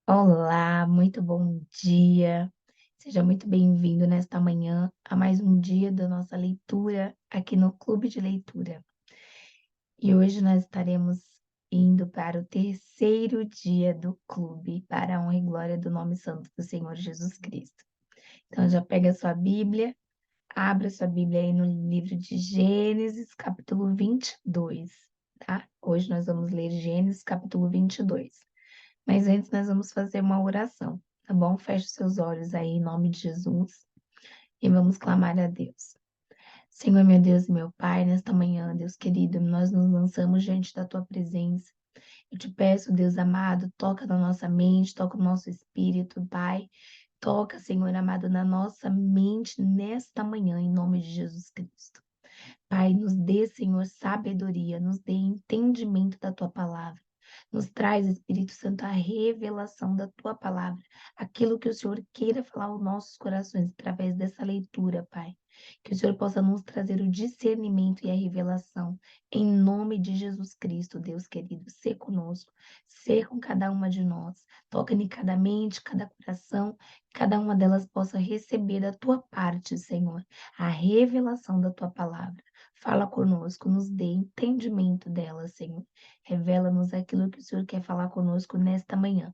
Olá, muito bom dia. Seja muito bem-vindo nesta manhã a mais um dia da nossa leitura aqui no Clube de Leitura. E hoje nós estaremos indo para o terceiro dia do clube, para a honra e glória do nome santo do Senhor Jesus Cristo. Então já pega a sua Bíblia, abra sua Bíblia aí no livro de Gênesis, capítulo 22, tá? Hoje nós vamos ler Gênesis, capítulo 22. Mas antes nós vamos fazer uma oração, tá bom? Feche seus olhos aí em nome de Jesus e vamos clamar a Deus. Senhor, meu Deus e meu Pai, nesta manhã, Deus querido, nós nos lançamos diante da Tua presença. Eu te peço, Deus amado, toca na nossa mente, toca no nosso espírito, Pai. Toca, Senhor amado, na nossa mente nesta manhã, em nome de Jesus Cristo. Pai, nos dê, Senhor, sabedoria, nos dê entendimento da Tua palavra. Nos traz, Espírito Santo, a revelação da Tua palavra, aquilo que o Senhor queira falar aos nossos corações através dessa leitura, Pai. Que o Senhor possa nos trazer o discernimento e a revelação, em nome de Jesus Cristo, Deus querido. Sê conosco, sê com cada uma de nós. Toca em cada mente, cada coração, cada uma delas possa receber da Tua parte, Senhor, a revelação da Tua palavra. Fala conosco, nos dê entendimento dela, Senhor. Revela-nos aquilo que o Senhor quer falar conosco nesta manhã.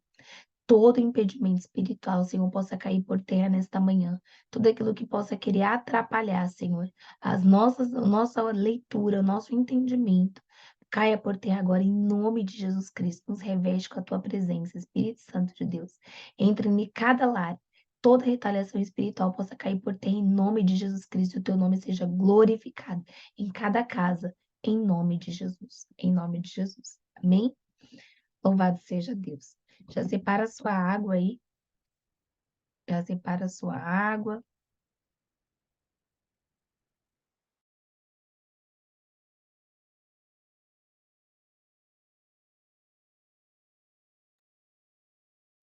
Todo impedimento espiritual, Senhor, possa cair por terra nesta manhã. Tudo aquilo que possa querer atrapalhar, Senhor, a nossa leitura, o nosso entendimento. Caia por terra agora, em nome de Jesus Cristo. Nos reveste com a tua presença, Espírito Santo de Deus. Entre em cada lar. Toda retaliação espiritual possa cair por terra, em nome de Jesus Cristo. E o teu nome seja glorificado em cada casa, em nome de Jesus. Em nome de Jesus. Amém? Louvado seja Deus. Já separa a sua água aí. Já separa a sua água.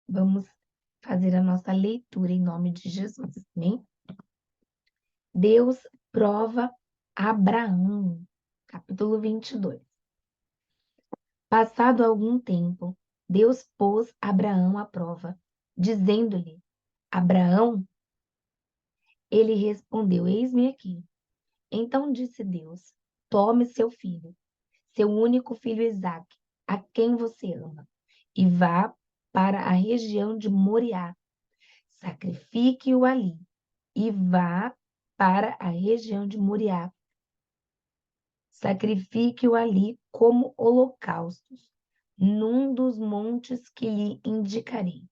Vamos fazer a nossa leitura em nome de Jesus. Amém? Deus prova Abraão. Capítulo 22. Passado algum tempo, Deus pôs Abraão à prova, dizendo-lhe: Abraão, ele respondeu: Eis-me aqui. Então disse Deus: Tome seu filho, seu único filho Isaque, a quem você ama, e vá para a região de Moriá. Sacrifique-o ali e vá para a região de Moriá. Sacrifique-o ali como holocaustos, num dos montes que lhe indicarei.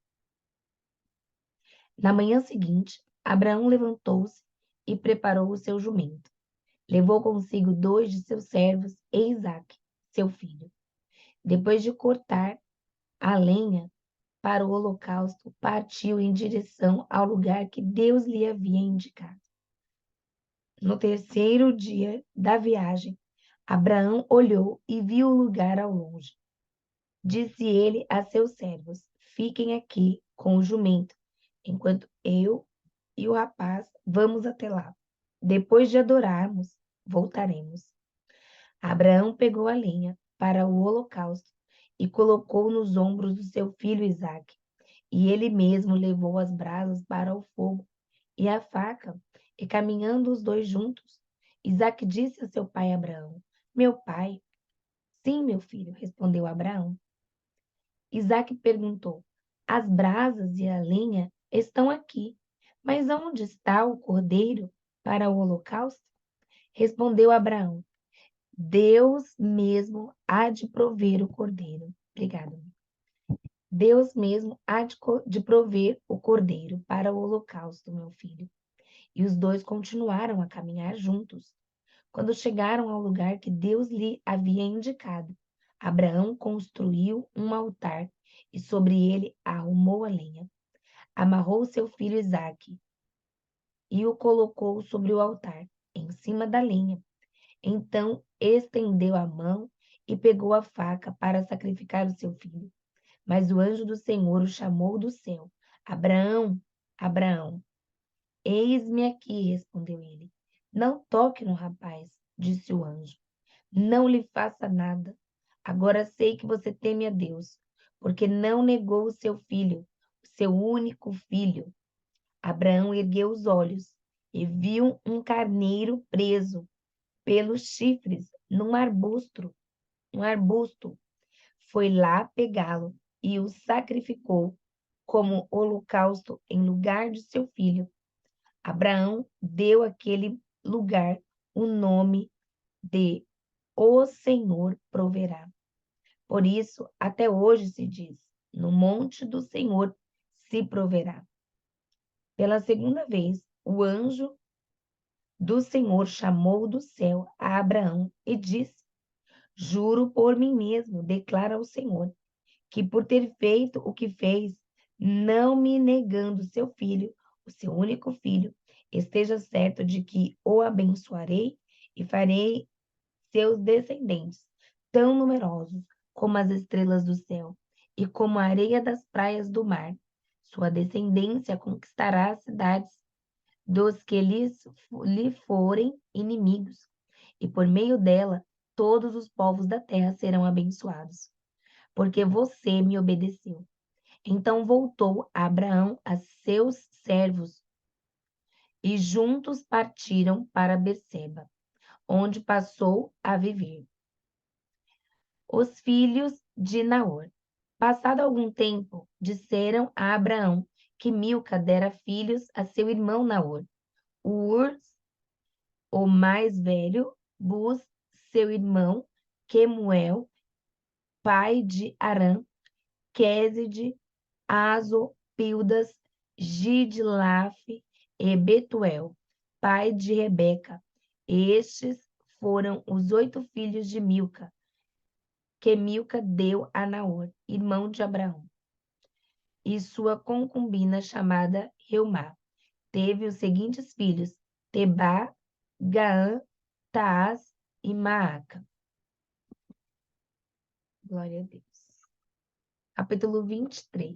Na manhã seguinte, Abraão levantou-se e preparou o seu jumento. Levou consigo 2 de seus servos e Isaque, seu filho. Depois de cortar a lenha para o holocausto, partiu em direção ao lugar que Deus lhe havia indicado. No terceiro dia da viagem, Abraão olhou e viu o lugar ao longe. Disse ele a seus servos: Fiquem aqui com o jumento, enquanto eu e o rapaz vamos até lá. Depois de adorarmos, voltaremos. Abraão pegou a lenha para o holocausto e colocou nos ombros do seu filho Isaque. E ele mesmo levou as brasas para o fogo e a faca, e caminhando os dois juntos, Isaque disse a seu pai Abraão: Meu pai. Sim, meu filho, respondeu Abraão. Isaque perguntou: As brasas e a lenha estão aqui, mas onde está o cordeiro para o holocausto? Respondeu Abraão: Deus mesmo há de prover o cordeiro. Obrigada. Deus mesmo há de prover o cordeiro para o holocausto, meu filho. E os dois continuaram a caminhar juntos. Quando chegaram ao lugar que Deus lhe havia indicado, Abraão construiu um altar e sobre ele arrumou a lenha. Amarrou seu filho Isaque e o colocou sobre o altar, em cima da lenha. Então estendeu a mão e pegou a faca para sacrificar o seu filho. Mas o anjo do Senhor o chamou do céu. Abraão, Abraão. Eis-me aqui, respondeu ele. Não toque no rapaz, disse o anjo. Não lhe faça nada. Agora sei que você teme a Deus, porque não negou o seu filho, o seu único filho. Abraão ergueu os olhos e viu um carneiro preso pelos chifres num arbusto. Foi lá pegá-lo e o sacrificou como holocausto em lugar de seu filho. Abraão deu àquele lugar o nome de O Senhor proverá. Por isso, até hoje se diz: no monte do Senhor se proverá. Pela segunda vez, o anjo do Senhor chamou do céu a Abraão e disse: Juro por mim mesmo, declara o Senhor, que por ter feito o que fez, não me negando seu filho, o seu único filho, esteja certo de que o abençoarei e farei seus descendentes tão numerosos como as estrelas do céu e como a areia das praias do mar. Sua descendência conquistará as cidades dos que lhe forem inimigos, e por meio dela todos os povos da terra serão abençoados, porque você me obedeceu. Então voltou Abraão a seus servos e juntos partiram para Berseba, onde passou a viver. Os filhos de Naor. Passado algum tempo, disseram a Abraão que Milca dera filhos a seu irmão Naor. Ur, o mais velho, Buz, seu irmão, Quemuel, pai de Arã, Quéside, Azo, Pildas, Gidlaf e Betuel, pai de Rebeca. Estes foram os 8 filhos de Milca, que Milca deu a Naor, irmão de Abraão, e sua concubina chamada Reumá. Teve os seguintes filhos: Tebá, Gaã, Taás e Maaca. Glória a Deus. Capítulo 23.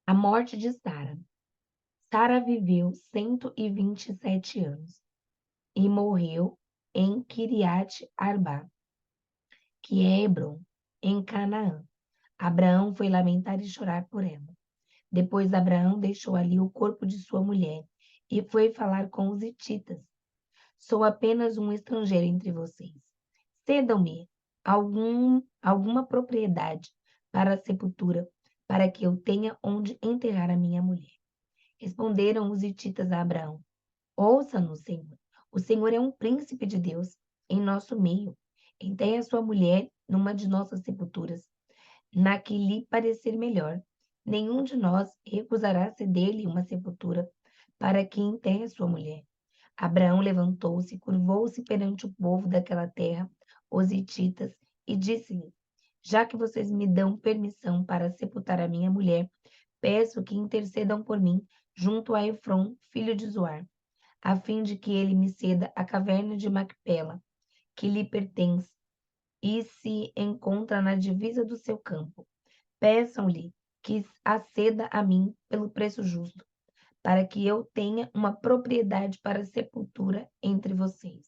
A morte de Sara. Sara viveu 127 anos e morreu em Kiriat Arba, que é Hebrom, em Canaã. Abraão foi lamentar e chorar por ela. Depois Abraão deixou ali o corpo de sua mulher e foi falar com os hititas. Sou apenas um estrangeiro entre vocês. Cedam-me alguma propriedade para a sepultura, para que eu tenha onde enterrar a minha mulher. Responderam os hititas a Abraão: Ouça-nos, Senhor. O Senhor é um príncipe de Deus em nosso meio. Enterre a sua mulher numa de nossas sepulturas, na que lhe parecer melhor. Nenhum de nós recusará ceder-lhe uma sepultura para que enterre sua mulher. Abraão levantou-se, curvou-se perante o povo daquela terra, os hititas, e disse-lhes: Já que vocês me dão permissão para sepultar a minha mulher, peço que intercedam por mim junto a Efrom, filho de Zoar, a fim de que ele me ceda a caverna de Macpela, que lhe pertence e se encontra na divisa do seu campo. Peçam-lhe que a ceda a mim pelo preço justo, para que eu tenha uma propriedade para sepultura entre vocês.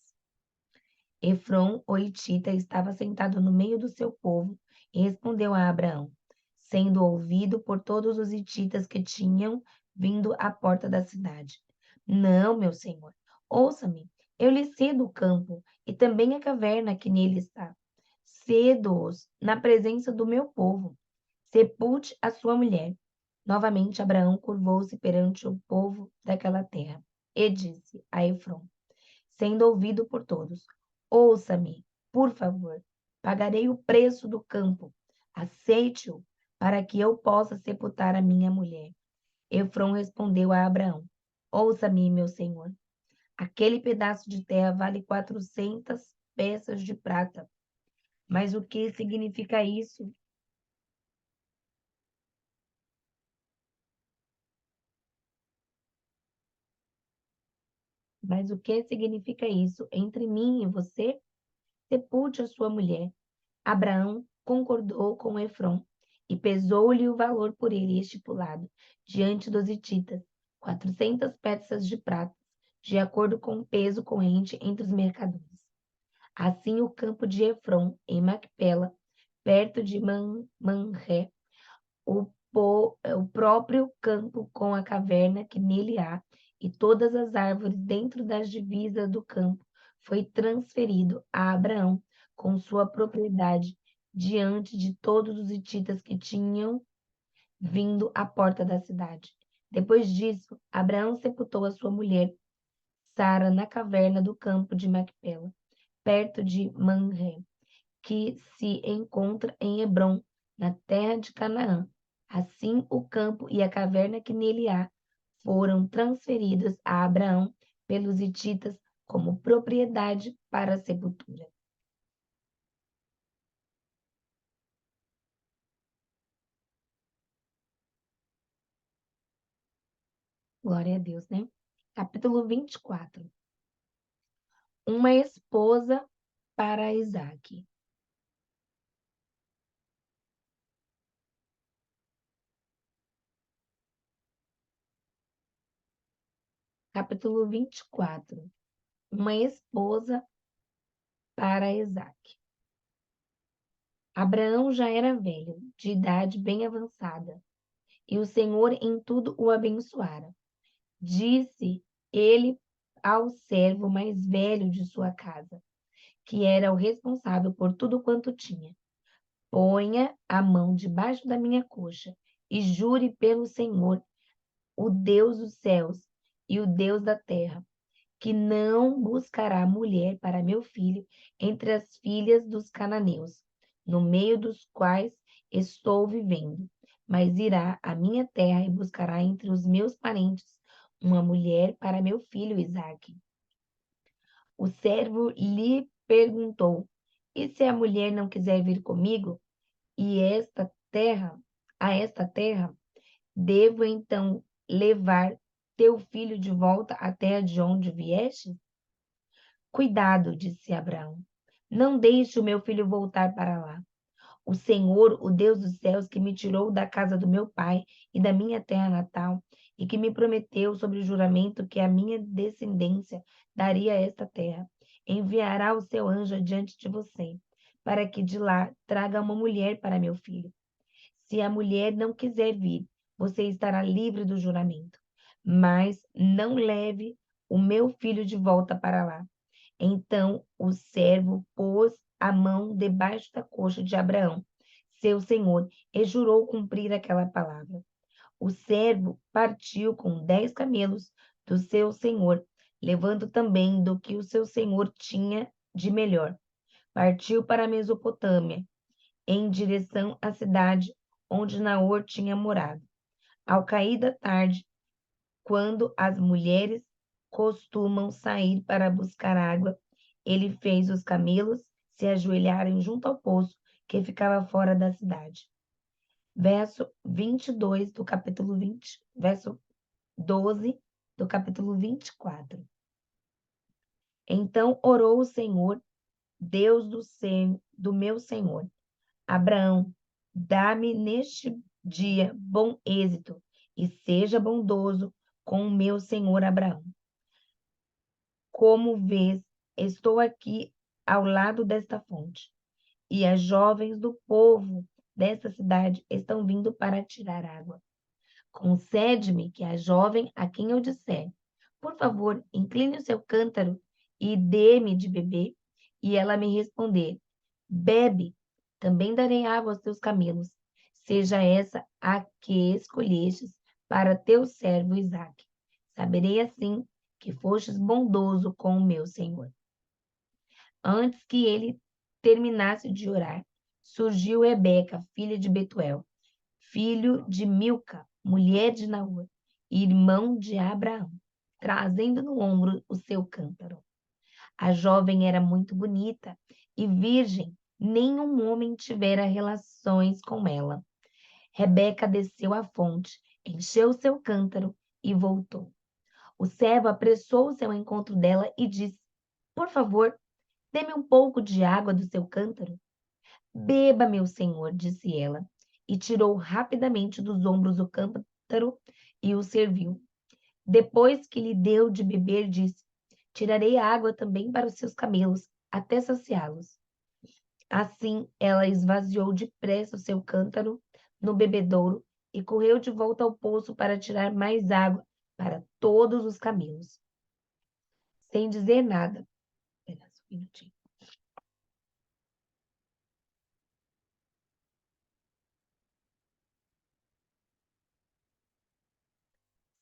Efrom, o hitita, estava sentado no meio do seu povo e respondeu a Abraão, sendo ouvido por todos os hititas que tinham vindo à porta da cidade. Não, meu senhor, ouça-me, eu lhe cedo o campo e também a caverna que nele está. Cedo-os na presença do meu povo. Sepulte a sua mulher. Novamente Abraão curvou-se perante o povo daquela terra e disse a Efrom, sendo ouvido por todos: Ouça-me, por favor, pagarei o preço do campo. Aceite-o para que eu possa sepultar a minha mulher. Efrom respondeu a Abraão: Ouça-me, meu senhor. Aquele pedaço de terra vale 400 peças de prata. Mas o que significa isso? Mas o que significa isso entre mim e você? Sepulte a sua mulher. Abraão concordou com Efrom e pesou-lhe o valor por ele estipulado diante dos hititas, 400 peças de prata, de acordo com o peso corrente entre os mercadores. Assim o campo de Efrom, em Macpela, perto de Manré, o próprio campo com a caverna que nele há, e todas as árvores dentro das divisas do campo, foi transferido a Abraão com sua propriedade diante de todos os hititas que tinham vindo à porta da cidade. Depois disso, Abraão sepultou a sua mulher, Sara, na caverna do campo de Macpela, perto de Manré, que se encontra em Hebrom, na terra de Canaã. Assim, o campo e a caverna que nele há foram transferidos a Abraão pelos hititas como propriedade para a sepultura. Glória a Deus, né? Capítulo 24. Uma esposa para Isaque. Capítulo 24. Uma esposa para Isaque. Abraão já era velho, de idade bem avançada, e o Senhor em tudo o abençoara. Disse ele ao servo mais velho de sua casa, que era o responsável por tudo quanto tinha: ponha a mão debaixo da minha coxa e jure pelo Senhor, o Deus dos céus e o Deus da terra, que não buscará mulher para meu filho entre as filhas dos cananeus, no meio dos quais estou vivendo, mas irá à minha terra e buscará entre os meus parentes uma mulher para meu filho Isaque. O servo lhe perguntou: e se a mulher não quiser vir comigo e a esta terra, devo então levar teu filho de volta à terra de onde vieste? Cuidado, disse Abraão. Não deixe o meu filho voltar para lá. O Senhor, o Deus dos céus, que me tirou da casa do meu pai e da minha terra natal, e que me prometeu sobre o juramento que a minha descendência daria esta terra, enviará o seu anjo adiante de você, para que de lá traga uma mulher para meu filho. Se a mulher não quiser vir, você estará livre do juramento. Mas não leve o meu filho de volta para lá. Então o servo pôs a mão debaixo da coxa de Abraão, seu senhor, e jurou cumprir aquela palavra. O servo partiu com 10 camelos do seu senhor, levando também do que o seu senhor tinha de melhor. Partiu para a Mesopotâmia, em direção à cidade onde Naor tinha morado. Ao cair da tarde, quando as mulheres costumam sair para buscar água, ele fez os camelos se ajoelharem junto ao poço que ficava fora da cidade. Verso 22 do capítulo 20, verso 12 do capítulo 24. Então orou o Senhor, Deus do meu Senhor: Abraão, dá-me neste dia bom êxito e seja bondoso com o meu senhor Abraão. Como vês, estou aqui ao lado desta fonte, e as jovens do povo desta cidade estão vindo para tirar água. Concede-me que a jovem a quem eu disser, por favor, incline o seu cântaro e dê-me de beber, e ela me responder, bebe, também darei água aos teus camelos. Seja essa a que escolhestes para teu servo Isaque. Saberei assim que fostes bondoso com o meu senhor. Antes que ele terminasse de orar, surgiu Rebeca, filha de Betuel, filho de Milca, mulher de Naor, irmão de Abraão, trazendo no ombro o seu cântaro. A jovem era muito bonita e virgem, nenhum homem tivera relações com ela. Rebeca desceu à fonte, encheu seu cântaro e voltou. O servo apressou-se ao encontro dela e disse: Por favor, dê-me um pouco de água do seu cântaro. Beba, meu senhor, disse ela, e tirou rapidamente dos ombros o cântaro e o serviu. Depois que lhe deu de beber, disse: Tirarei água também para os seus camelos, até saciá-los. Assim, ela esvaziou depressa o seu cântaro no bebedouro e correu de volta ao poço para tirar mais água para todos os camelos. Sem dizer nada. Espera só um minutinho.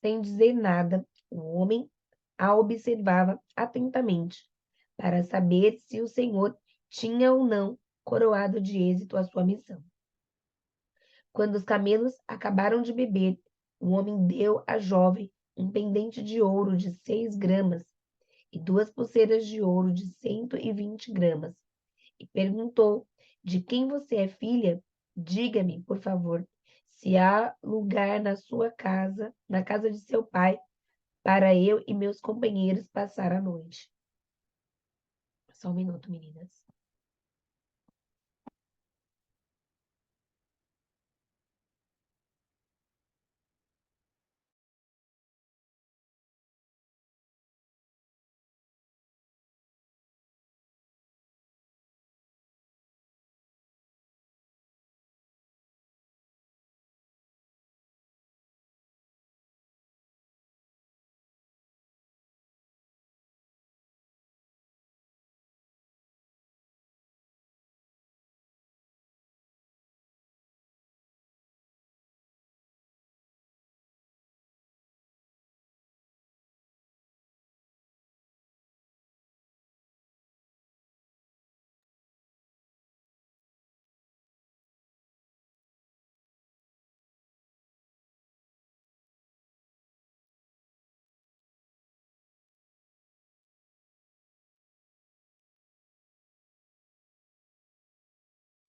Sem dizer nada, o homem a observava atentamente para saber se o Senhor tinha ou não coroado de êxito a sua missão. Quando os camelos acabaram de beber, o homem deu à jovem um pendente de ouro de 6 gramas e 2 pulseiras de ouro de 120 gramas, e perguntou: De quem você é filha? Diga-me, por favor, se há lugar na sua casa, na casa de seu pai, para eu e meus companheiros passar a noite. Só um minuto, meninas.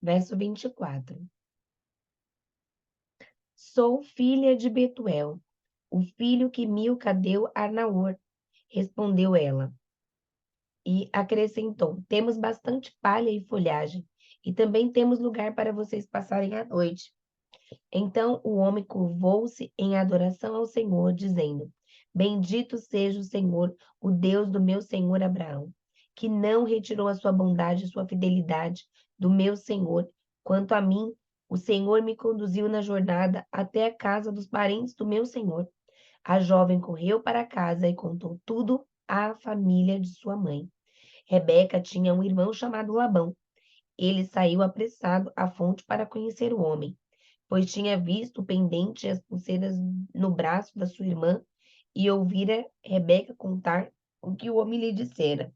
Verso 24. Sou filha de Betuel, o filho que Milca deu a Naor, respondeu ela. E acrescentou: Temos bastante palha e folhagem, e também temos lugar para vocês passarem a noite. Então o homem curvou-se em adoração ao Senhor, dizendo: Bendito seja o Senhor, o Deus do meu senhor Abraão, que não retirou a sua bondade e sua fidelidade do meu senhor. Quanto a mim, o Senhor me conduziu na jornada até a casa dos parentes do meu senhor. A jovem correu para casa e contou tudo à família de sua mãe. Rebeca tinha um irmão chamado Labão. Ele saiu apressado à fonte para conhecer o homem, pois tinha visto o pendente e as pulseiras no braço da sua irmã e ouvira Rebeca contar o que o homem lhe dissera.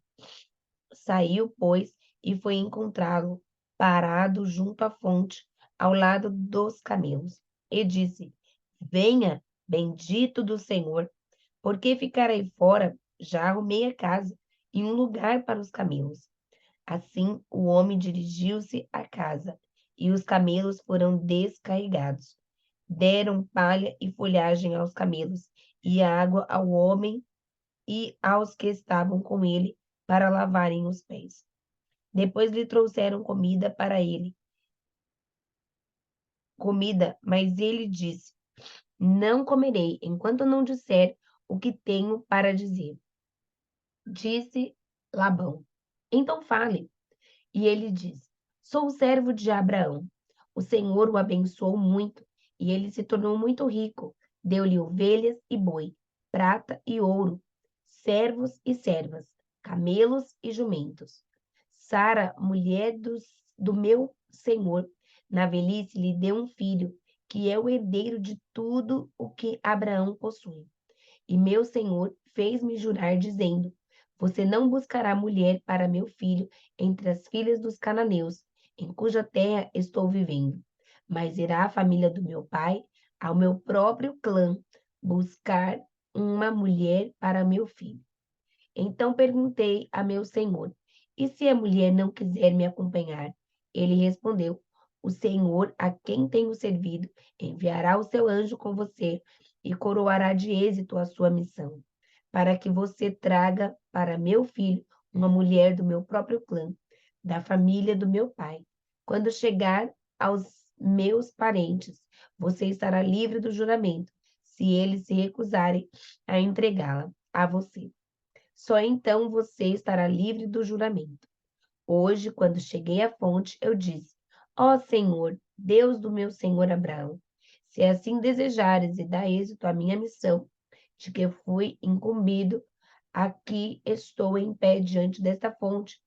Saiu, pois, e foi encontrá-lo parado junto à fonte, ao lado dos camelos, e disse: Venha, bendito do Senhor, porque ficarei fora? Já arrumei a casa e um lugar para os camelos. Assim, o homem dirigiu-se à casa, e os camelos foram descarregados. Deram palha e folhagem aos camelos, e água ao homem e aos que estavam com ele para lavarem os pés. Depois lhe trouxeram comida para ele, mas ele disse: Não comerei enquanto não disser o que tenho para dizer. Disse Labão: Então fale. E ele diz: Sou o servo de Abraão. O Senhor o abençoou muito, e ele se tornou muito rico. Deu-lhe ovelhas e boi, prata e ouro, servos e servas, camelos e jumentos. Sara, mulher do meu senhor, na velhice lhe deu um filho, que é o herdeiro de tudo o que Abraão possui. E meu senhor fez-me jurar, dizendo: Você não buscará mulher para meu filho entre as filhas dos cananeus, em cuja terra estou vivendo, mas irá a família do meu pai, ao meu próprio clã, buscar uma mulher para meu filho. Então perguntei a meu senhor: E se a mulher não quiser me acompanhar? Ele respondeu: O Senhor, a quem tenho servido, enviará o seu anjo com você e coroará de êxito a sua missão. para que você traga para meu filho uma mulher do meu próprio clã, da família do meu pai. Quando chegar aos meus parentes, você estará livre do juramento, se eles se recusarem a entregá-la a você. Só então você estará livre do juramento. Hoje, quando cheguei à fonte, eu disse: Ó Senhor, Deus do meu senhor Abraão, se assim desejares e dá êxito à minha missão, de que fui incumbido, aqui estou em pé diante desta fonte.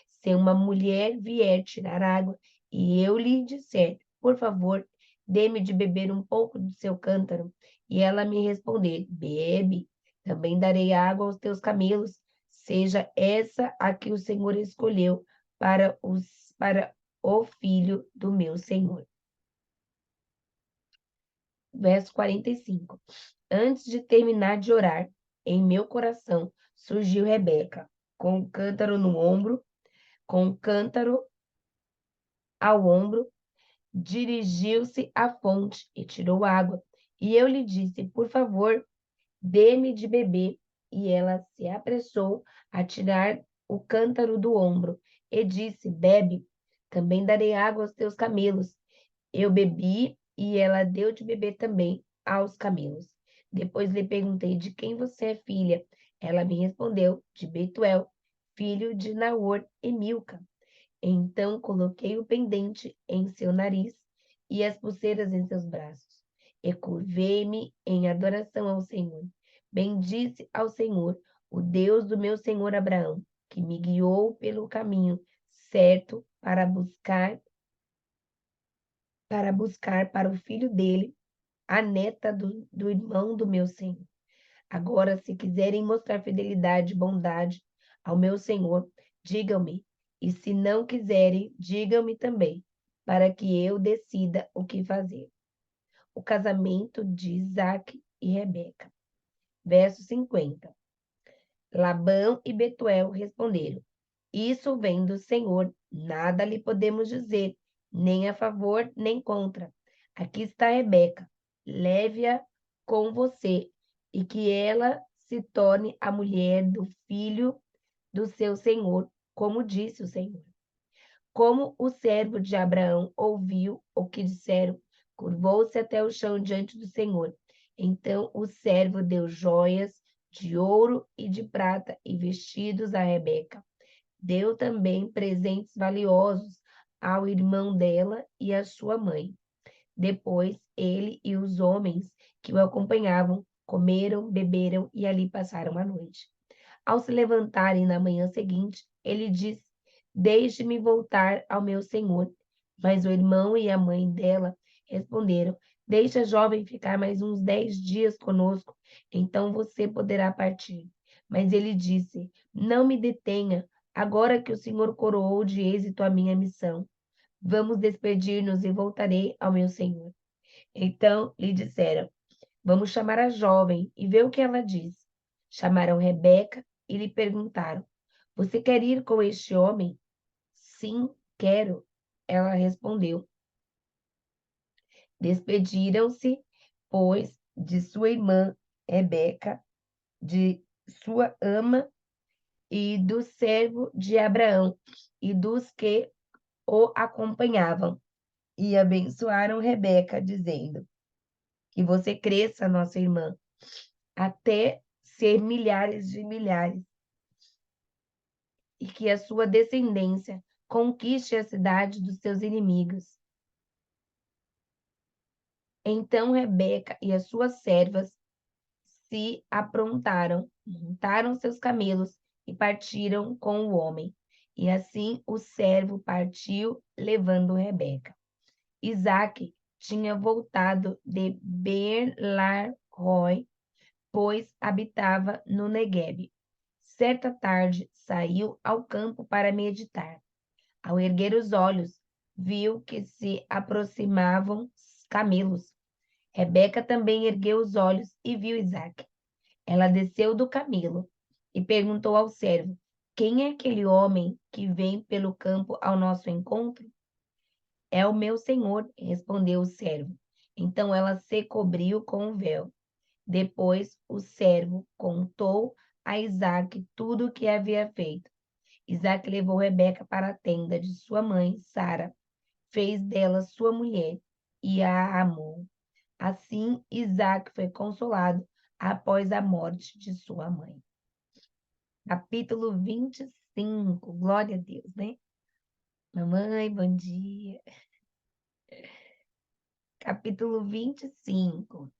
Se uma mulher vier tirar água e eu lhe disser, por favor, dê-me de beber um pouco do seu cântaro, e ela me responder, bebe, também darei água aos teus camelos, seja essa a que o Senhor escolheu para o filho do meu Senhor. Verso 45. Antes de terminar de orar, em meu coração surgiu Rebeca, com um cântaro no ombro, com um cântaro ao ombro, dirigiu-se à fonte e tirou água. E eu lhe disse, por favor, dê-me de beber. E ela se apressou a tirar o cântaro do ombro e disse, bebe, também darei água aos teus camelos. Eu bebi e ela deu de beber também aos camelos. Depois lhe perguntei, de quem você é filha? Ela me respondeu, de Betuel, filho de Naor e Milca. Então coloquei o pendente em seu nariz e as pulseiras em seus braços. E curvei-me em adoração ao Senhor. Bendisse ao Senhor, o Deus do meu senhor Abraão, que me guiou pelo caminho certo para buscar para o filho dele a neta do irmão do meu senhor. Agora, se quiserem mostrar fidelidade e bondade ao meu senhor, digam-me, e se não quiserem, digam-me também, para que eu decida o que fazer. O casamento de Isaque e Rebeca. Verso 50. Labão e Betuel responderam, isso vem do Senhor, nada lhe podemos dizer, nem a favor, nem contra. Aqui está Rebeca, leve-a com você, e que ela se torne a mulher do filho do seu senhor, como disse o Senhor. Como o servo de Abraão ouviu o que disseram, curvou-se até o chão diante do Senhor. Então o servo deu joias de ouro e de prata e vestidos a Rebeca. Deu também presentes valiosos ao irmão dela e à sua mãe. Depois, ele e os homens que o acompanhavam comeram, beberam e ali passaram a noite. Ao se levantarem na manhã seguinte, ele disse, deixe-me voltar ao meu senhor. Mas o irmão e a mãe dela responderam, deixa a jovem ficar mais uns 10 dias conosco, então você poderá partir. Mas ele disse, não me detenha, agora que o Senhor coroou de êxito a minha missão. Vamos despedir-nos e voltarei ao meu senhor. Então lhe disseram, vamos chamar a jovem e ver o que ela diz. Chamaram Rebeca e lhe perguntaram, você quer ir com este homem? Sim, quero. Ela respondeu. Despediram-se, pois, de sua irmã Rebeca, de sua ama e do servo de Abraão e dos que o acompanhavam, e abençoaram Rebeca, dizendo, que você cresça, nossa irmã, até ser milhares de milhares, e que a sua descendência conquiste a cidade dos seus inimigos. Então Rebeca e as suas servas se aprontaram, montaram seus camelos e partiram com o homem. E assim o servo partiu, levando Rebeca. Isaque tinha voltado de Beer-Lahai, pois habitava no Neguebe. Certa tarde saiu ao campo para meditar. Ao erguer os olhos, viu que se aproximavam camelos. Rebeca também ergueu os olhos e viu Isaque. Ela desceu do camelo e perguntou ao servo, quem é aquele homem que vem pelo campo ao nosso encontro? É o meu senhor, respondeu o servo. Então ela se cobriu com o véu. Depois o servo contou a Isaque tudo o que havia feito. Isaque levou Rebeca para a tenda de sua mãe, Sara, fez dela sua mulher e a amou. Assim, Isaque foi consolado após a morte de sua mãe. Capítulo 25. Glória a Deus, né? Mamãe, bom dia. Capítulo 25.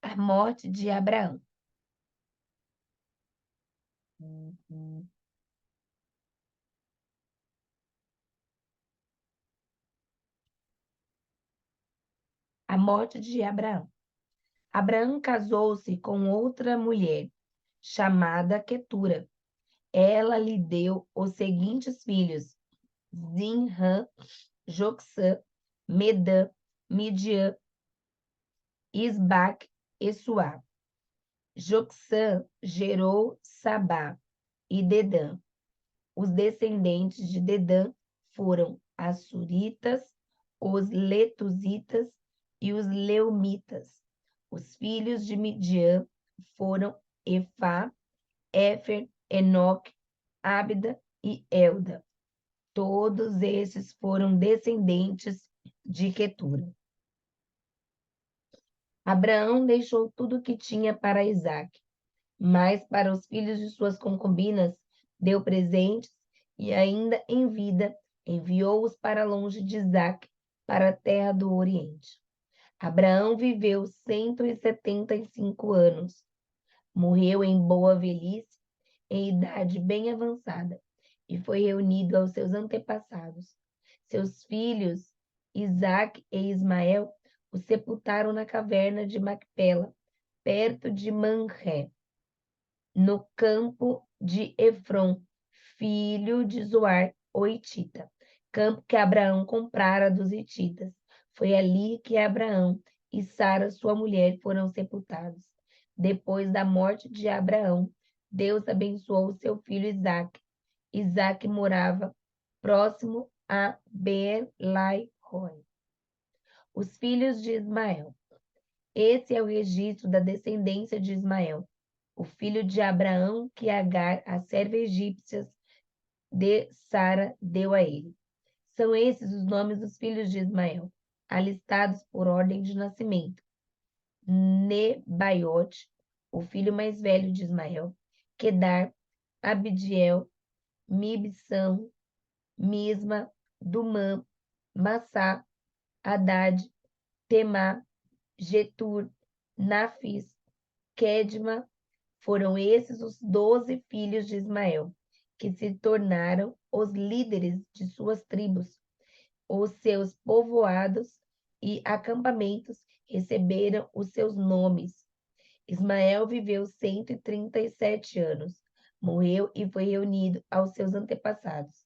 A morte de Abraão. A morte de Abraão. Abraão casou-se com outra mulher, chamada Quetura. Ela lhe deu os seguintes filhos: Zinrã, Jocsã, Medã, Midian, Isbaque e Suá. Jocsã gerou Sabá e Dedã. Os descendentes de Dedã foram as Suritas, os Letuzitas e os Leumitas. Os filhos de Midian foram Efá, Éfer, Enoque, Ábida e Elda. Todos esses foram descendentes de Quetura. Abraão deixou tudo o que tinha para Isaque, mas para os filhos de suas concubinas deu presentes e ainda em vida enviou-os para longe de Isaque, para a terra do Oriente. Abraão viveu 175 anos. Morreu em boa velhice, em idade bem avançada, e foi reunido aos seus antepassados. Seus filhos, Isaque e Ismael, o sepultaram na caverna de Macpela, perto de Manré, no campo de Efron, filho de Zoar, o Hitita, campo que Abraão comprara dos hititas. Foi ali que Abraão e Sara, sua mulher, foram sepultados. Depois da morte de Abraão, Deus abençoou seu filho Isaque. Isaque morava próximo a Beer-Lai-Roi. Os filhos de Ismael. Esse é o registro da descendência de Ismael, o filho de Abraão que Agar, a serva egípcia de Sara, deu a ele. São esses os nomes dos filhos de Ismael, alistados por ordem de nascimento. Nebaiote, o filho mais velho de Ismael, Quedar, Abidiel, Mibsam, Misma, Dumã, Massá, Haddad, Temá, Getur, Nafis, Quedma. Foram esses os 12 filhos de Ismael, que se tornaram os líderes de suas tribos. Os seus povoados e acampamentos receberam os seus nomes. Ismael viveu 137 anos, morreu e foi reunido aos seus antepassados.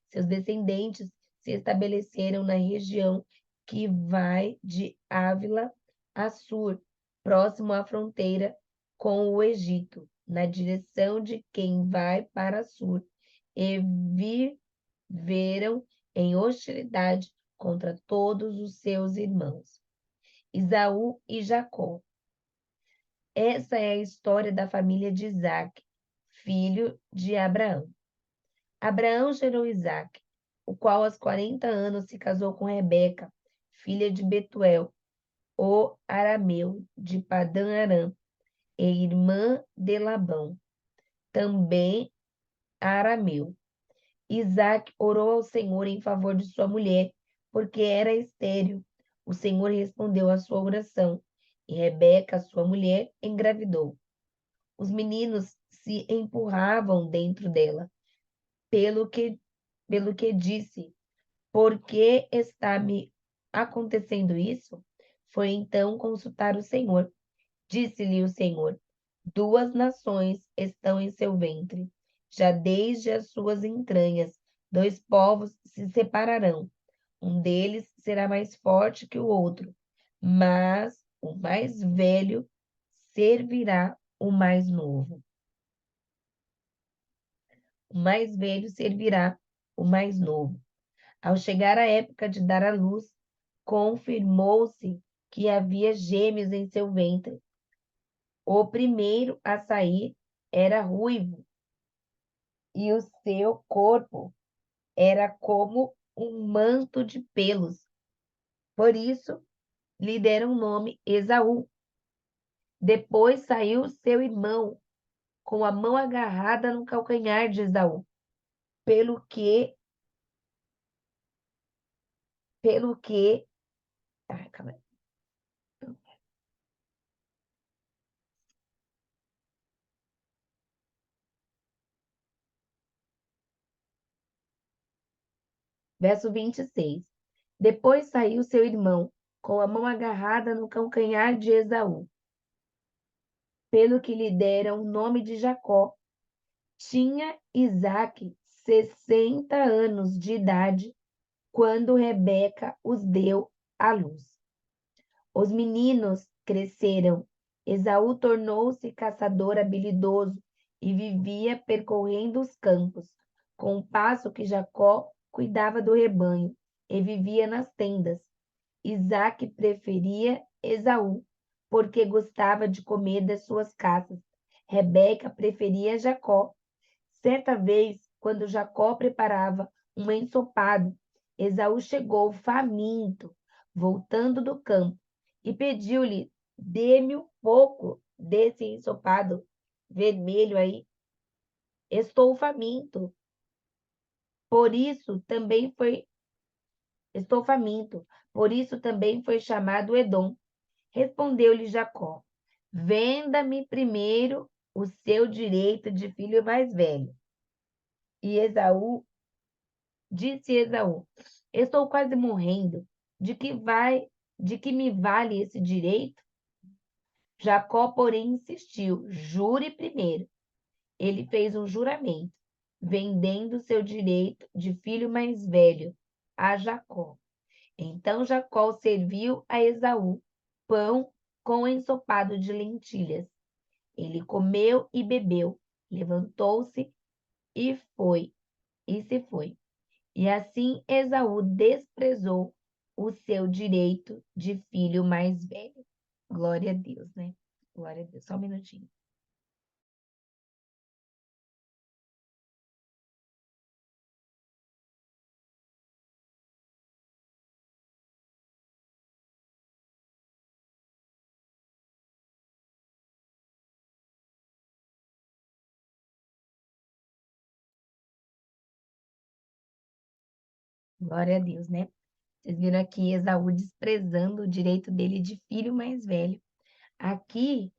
Seus descendentes se estabeleceram na região que vai de Ávila a Sur, próximo à fronteira com o Egito, na direção de quem vai para Sur, e viveram em hostilidade contra todos os seus irmãos. Esaú e Jacó. Essa é a história da família de Isaque, filho de Abraão. Abraão gerou Isaque, o qual aos 40 anos se casou com Rebeca, filha de Betuel, o arameu de Padã-Arã, e irmã de Labão, também arameu. Isaque orou ao Senhor em favor de sua mulher, porque era estéril. O Senhor respondeu à sua oração, e Rebeca, sua mulher, engravidou. Os meninos se empurravam dentro dela, pelo que disse: por que está me acontecendo isso? Foi então consultar o Senhor. Disse-lhe o Senhor: 2 nações estão em seu ventre. Já desde as suas entranhas, 2 povos se separarão. Um deles será mais forte que o outro, mas o mais velho servirá o mais novo. O mais velho servirá o mais novo. Ao chegar a época de dar à luz, confirmou-se que havia gêmeos em seu ventre. O primeiro a sair era ruivo, e o seu corpo era como um manto de pelos. Por isso, lhe deram o nome Esaú. Depois saiu seu irmão, com a mão agarrada no calcanhar de Esaú, pelo que, pelo que, ai, calma aí. Verso 26. Depois saiu seu irmão, com a mão agarrada no calcanhar de Esaú, pelo que lhe deram o nome de Jacó. Tinha Isaque 60 anos de idade quando Rebeca os deu à luz. Os meninos cresceram. Esaú tornou-se caçador habilidoso e vivia percorrendo os campos, com o passo que Jacó cuidava do rebanho e vivia nas tendas. Isaque preferia Esaú, porque gostava de comer das suas caças. Rebeca preferia Jacó. Certa vez, quando Jacó preparava um ensopado, Esaú chegou faminto, voltando do campo, e pediu-lhe: dê-me um pouco desse ensopado vermelho aí. Estou faminto. Por isso também foi, estou faminto. Por isso também foi chamado Edom. Respondeu-lhe Jacó: venda-me primeiro o seu direito de filho mais velho. E disse Esaú: estou quase morrendo. De que me vale esse direito? Jacó, porém, insistiu: jure primeiro. Ele fez um juramento, vendendo seu direito de filho mais velho a Jacó. Então Jacó serviu a Esaú pão com ensopado de lentilhas. Ele comeu e bebeu, levantou-se e se foi. E assim Esaú desprezou o seu direito de filho mais velho. Glória a Deus, né? Glória a Deus. Só um minutinho. Glória a Deus, né? Vocês viram aqui Esaú desprezando o direito dele de filho mais velho. Aqui,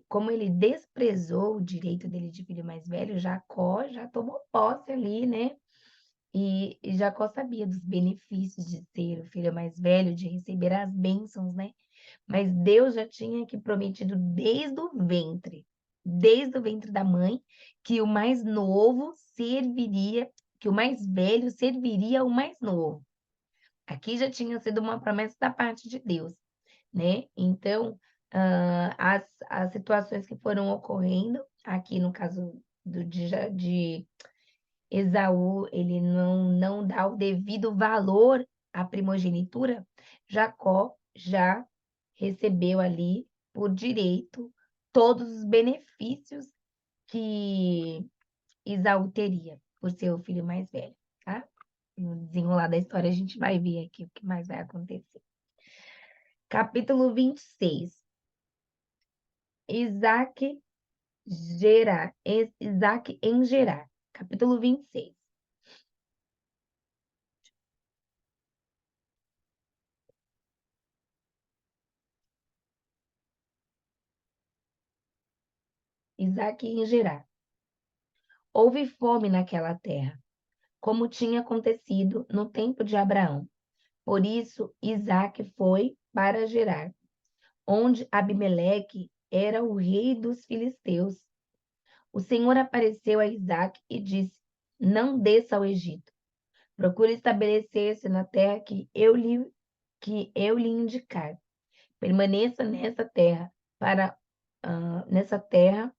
como ele desprezou o direito dele de filho mais velho, Jacó já tomou posse ali, né? E Jacó sabia dos benefícios de ser o filho mais velho, de receber as bênçãos, né? Mas Deus já tinha que prometido desde o ventre da mãe, que o mais novo serviria, que o mais velho serviria ao mais novo. Aqui já tinha sido uma promessa da parte de Deus, né? Então, as situações que foram ocorrendo, aqui no caso de Esaú, ele não dá o devido valor à primogenitura, Jacó já recebeu ali, por direito, todos os benefícios que Esaú teria, por ser o filho mais velho, tá? No desenrolar da história, a gente vai ver aqui o que mais vai acontecer. Capítulo 26. Isaac Isaac em Gerar. Capítulo 26. Isaac em Gerar. Houve fome naquela terra, como tinha acontecido no tempo de Abraão. Por isso, Isaac foi para Gerar, onde Abimeleque era o rei dos filisteus. O Senhor apareceu a Isaac e disse: não desça ao Egito. Procure estabelecer-se na terra que eu lhe indicar. Permaneça nessa terra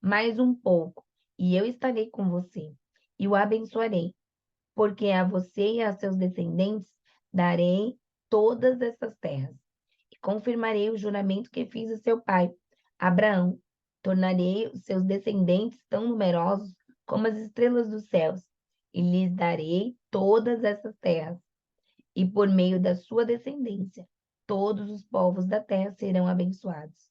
mais um pouco, e eu estarei com você, e o abençoarei, porque a você e a seus descendentes darei todas essas terras, e confirmarei o juramento que fiz a seu pai, Abraão, tornarei os seus descendentes tão numerosos como as estrelas dos céus, e lhes darei todas essas terras, e por meio da sua descendência, todos os povos da terra serão abençoados.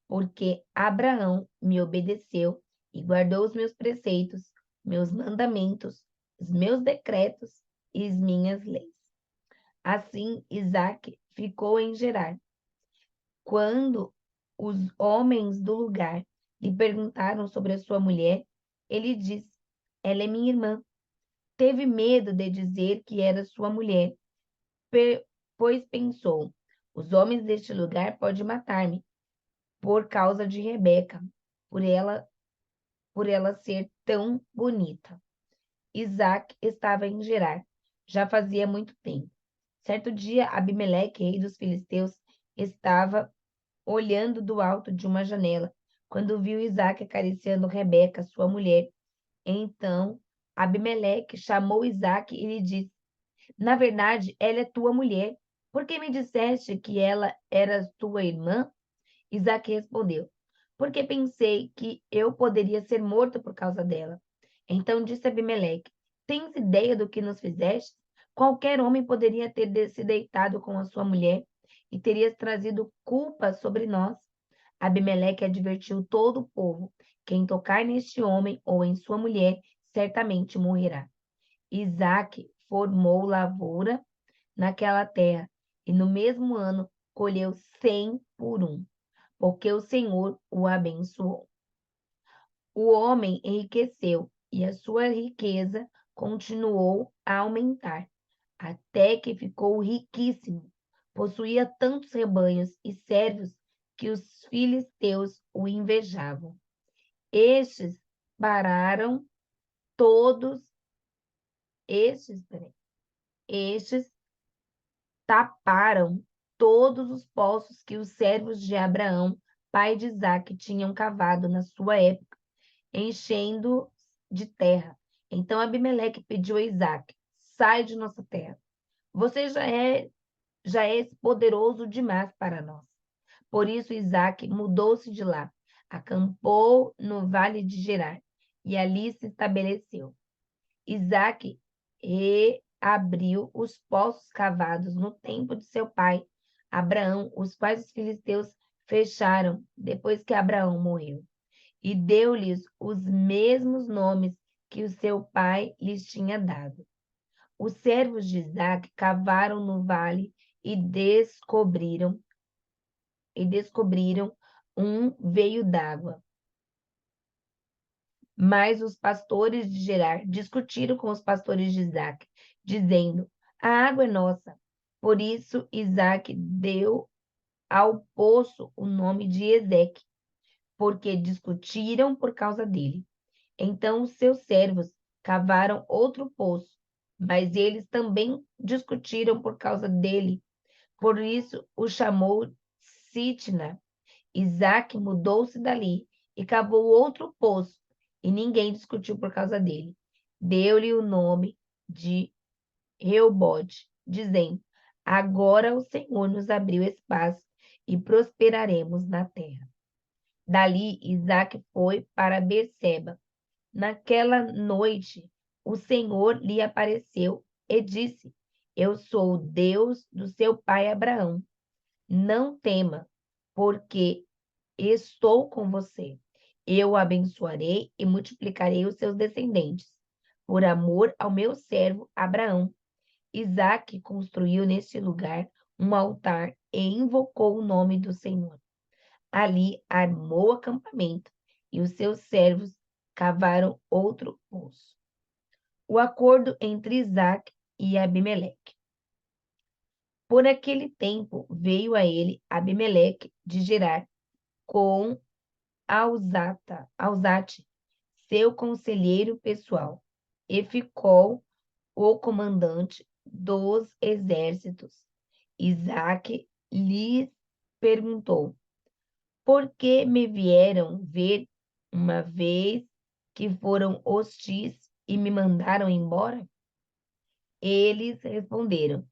Porque Abraão me obedeceu e guardou os meus preceitos, meus mandamentos, os meus decretos e as minhas leis. Assim, Isaque ficou em Gerar. Quando os homens do lugar lhe perguntaram sobre a sua mulher, ele disse: ela é minha irmã. Teve medo de dizer que era sua mulher, pois pensou: os homens deste lugar podem matar-me por causa de Rebeca, por ela, por ela ser tão bonita. Isaac estava em Gerar, já fazia muito tempo. Certo dia, Abimeleque, rei dos filisteus, estava olhando do alto de uma janela, quando viu Isaac acariciando Rebeca, sua mulher. Então, Abimeleque chamou Isaac e lhe disse: na verdade, ela é tua mulher. Por que me disseste que ela era tua irmã? Isaac respondeu: porque pensei que eu poderia ser morto por causa dela. Então disse Abimeleque: tens ideia do que nos fizeste? Qualquer homem poderia ter se deitado com a sua mulher e terias trazido culpa sobre nós. Abimeleque advertiu todo o povo: quem tocar neste homem ou em sua mulher, certamente morrerá. Isaac formou lavoura naquela terra e no mesmo ano colheu 100 por um, porque o Senhor o abençoou. O homem enriqueceu e a sua riqueza continuou a aumentar, até que ficou riquíssimo. Possuía tantos rebanhos e servos que os filisteus o invejavam. Estes pararam todos, estes taparam todos os poços que os servos de Abraão, pai de Isaque, tinham cavado na sua época, enchendo de terra. Então Abimeleque pediu a Isaque: sai de nossa terra. Você já é poderoso demais para nós. Por isso Isaque mudou-se de lá, acampou no vale de Gerar e ali se estabeleceu. Isaque reabriu os poços cavados no tempo de seu pai, Abraão, os quais os filisteus fecharam depois que Abraão morreu, e deu-lhes os mesmos nomes que o seu pai lhes tinha dado. Os servos de Isaque cavaram no vale e descobriram um veio d'água. Mas os pastores de Gerar discutiram com os pastores de Isaque, dizendo: a água é nossa. Por isso Isaque deu ao poço o nome de Ezeque, porque discutiram por causa dele. Então os seus servos cavaram outro poço, mas eles também discutiram por causa dele. Por isso o chamou Sitna. Isaque mudou-se dali e cavou outro poço, e ninguém discutiu por causa dele. Deu-lhe o nome de Reobote, dizendo: agora o Senhor nos abriu espaço e prosperaremos na terra. Dali Isaque foi para Berseba. Naquela noite, o Senhor lhe apareceu e disse: eu sou o Deus do seu pai Abraão. Não tema, porque estou com você. Eu o abençoarei e multiplicarei os seus descendentes. Por amor ao meu servo Abraão, Isaque construiu neste lugar um altar e invocou o nome do Senhor. Ali armou acampamento e os seus servos cavaram outro poço. O acordo entre Isaque e Abimeleque. Por aquele tempo veio a ele Abimeleque de Gerar com Alzate, seu conselheiro pessoal, e ficou o comandante dos exércitos. Isaque lhes perguntou: por que me vieram ver uma vez que foram hostis e me mandaram embora? Eles responderam: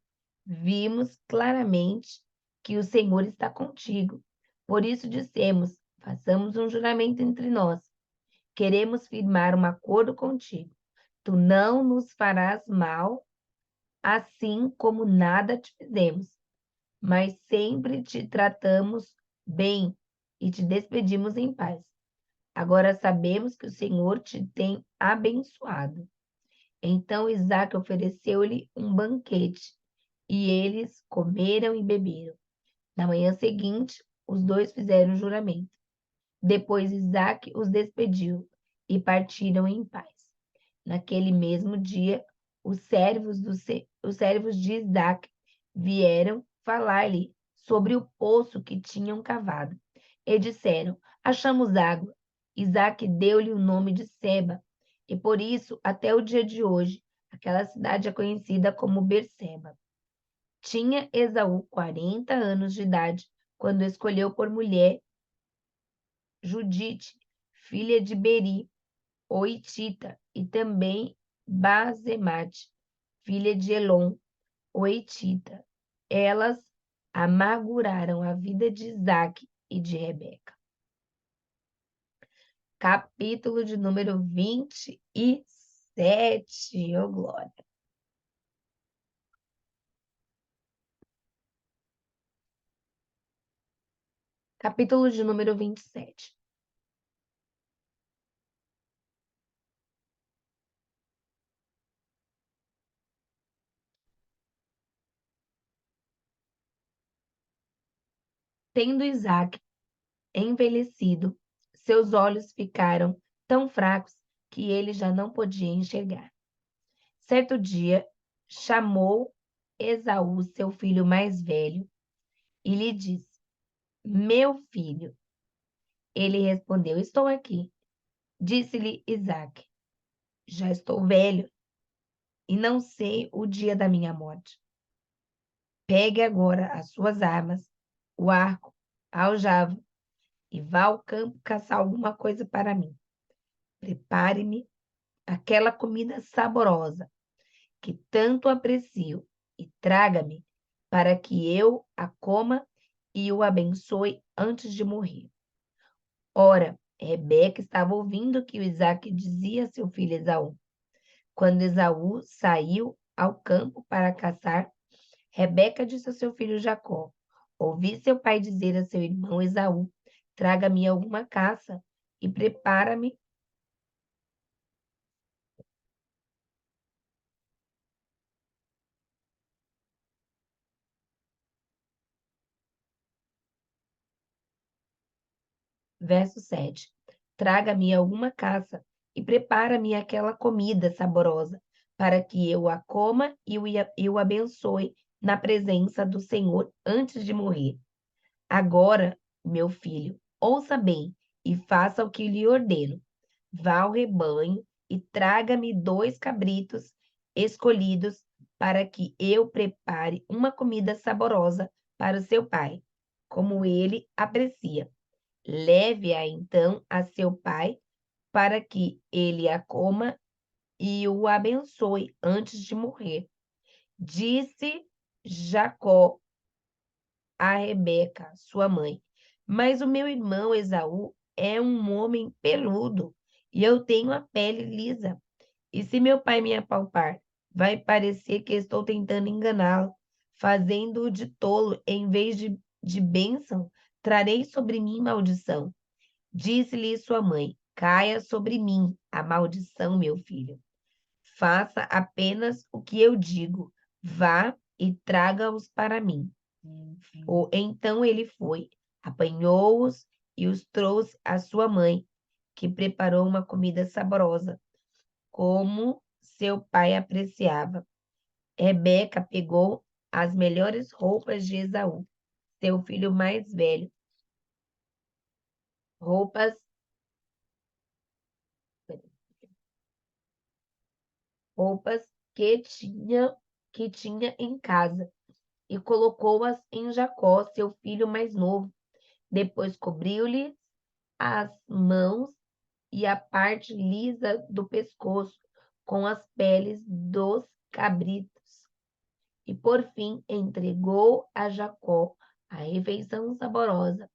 vimos claramente que o Senhor está contigo. Por isso dissemos: façamos um juramento entre nós. Queremos firmar um acordo contigo. Tu não nos farás mal, assim como nada te fizemos, mas sempre te tratamos bem e te despedimos em paz. Agora sabemos que o Senhor te tem abençoado. Então Isaque ofereceu-lhe um banquete, e eles comeram e beberam. Na manhã seguinte, os dois fizeram o juramento. Depois Isaque os despediu e partiram em paz. Naquele mesmo dia, os servos de Isaque vieram falar-lhe sobre o poço que tinham cavado. E disseram: Achamos água. Isaque deu-lhe o nome de Seba, e por isso, até o dia de hoje, aquela cidade é conhecida como Berseba. Tinha Esaú 40 anos de idade quando escolheu por mulher Judite, filha de Beri, o Hitita, e também Basemate, filha de Elon, o Hitita. Elas amarguraram a vida de Isaque e de Rebeca. Capítulo de número 27, ô glória. Capítulo de número 27. Tendo Isaque envelhecido, seus olhos ficaram tão fracos que ele já não podia enxergar. Certo dia, chamou Esaú, seu filho mais velho, e lhe disse: Meu filho. Ele respondeu: Estou aqui. Disse-lhe Isaque: Já estou velho e não sei o dia da minha morte. Pegue agora as suas armas, o arco, a aljava, e vá ao campo caçar alguma coisa para mim. Prepare-me aquela comida saborosa que tanto aprecio e traga-me para que eu a coma e o abençoe antes de morrer. Ora, Rebeca estava ouvindo o que Isaque dizia a seu filho Esaú. Quando Esaú saiu ao campo para caçar, Rebeca disse ao seu filho Jacó: Ouvi seu pai dizer a seu irmão Esaú: Traga-me alguma caça e prepara-me. Verso 7. Traga-me alguma caça e prepara-me aquela comida saborosa, para que eu a coma e o abençoe na presença do Senhor antes de morrer. Agora, meu filho, ouça bem e faça o que lhe ordeno. Vá ao rebanho e traga-me 2 cabritos escolhidos para que eu prepare uma comida saborosa para o seu pai, como ele aprecia. Leve-a então a seu pai, para que ele a coma e o abençoe antes de morrer. Disse Jacó a Rebeca, sua mãe: Mas o meu irmão Esaú é um homem peludo e eu tenho a pele lisa. E se meu pai me apalpar, vai parecer que estou tentando enganá-lo, fazendo-o de tolo em vez de bênção, trarei sobre mim maldição. Disse-lhe sua mãe: Caia sobre mim a maldição, meu filho. Faça apenas o que eu digo. Vá e traga-os para mim. Então ele foi, apanhou-os e os trouxe à sua mãe, que preparou uma comida saborosa, como seu pai apreciava. Rebeca pegou as melhores roupas de Esaú, seu filho mais velho, roupas roupas que tinha em casa, e colocou-as em Jacó, seu filho mais novo. Depois cobriu-lhe as mãos e a parte lisa do pescoço com as peles dos cabritos. E por fim entregou a Jacó a refeição saborosa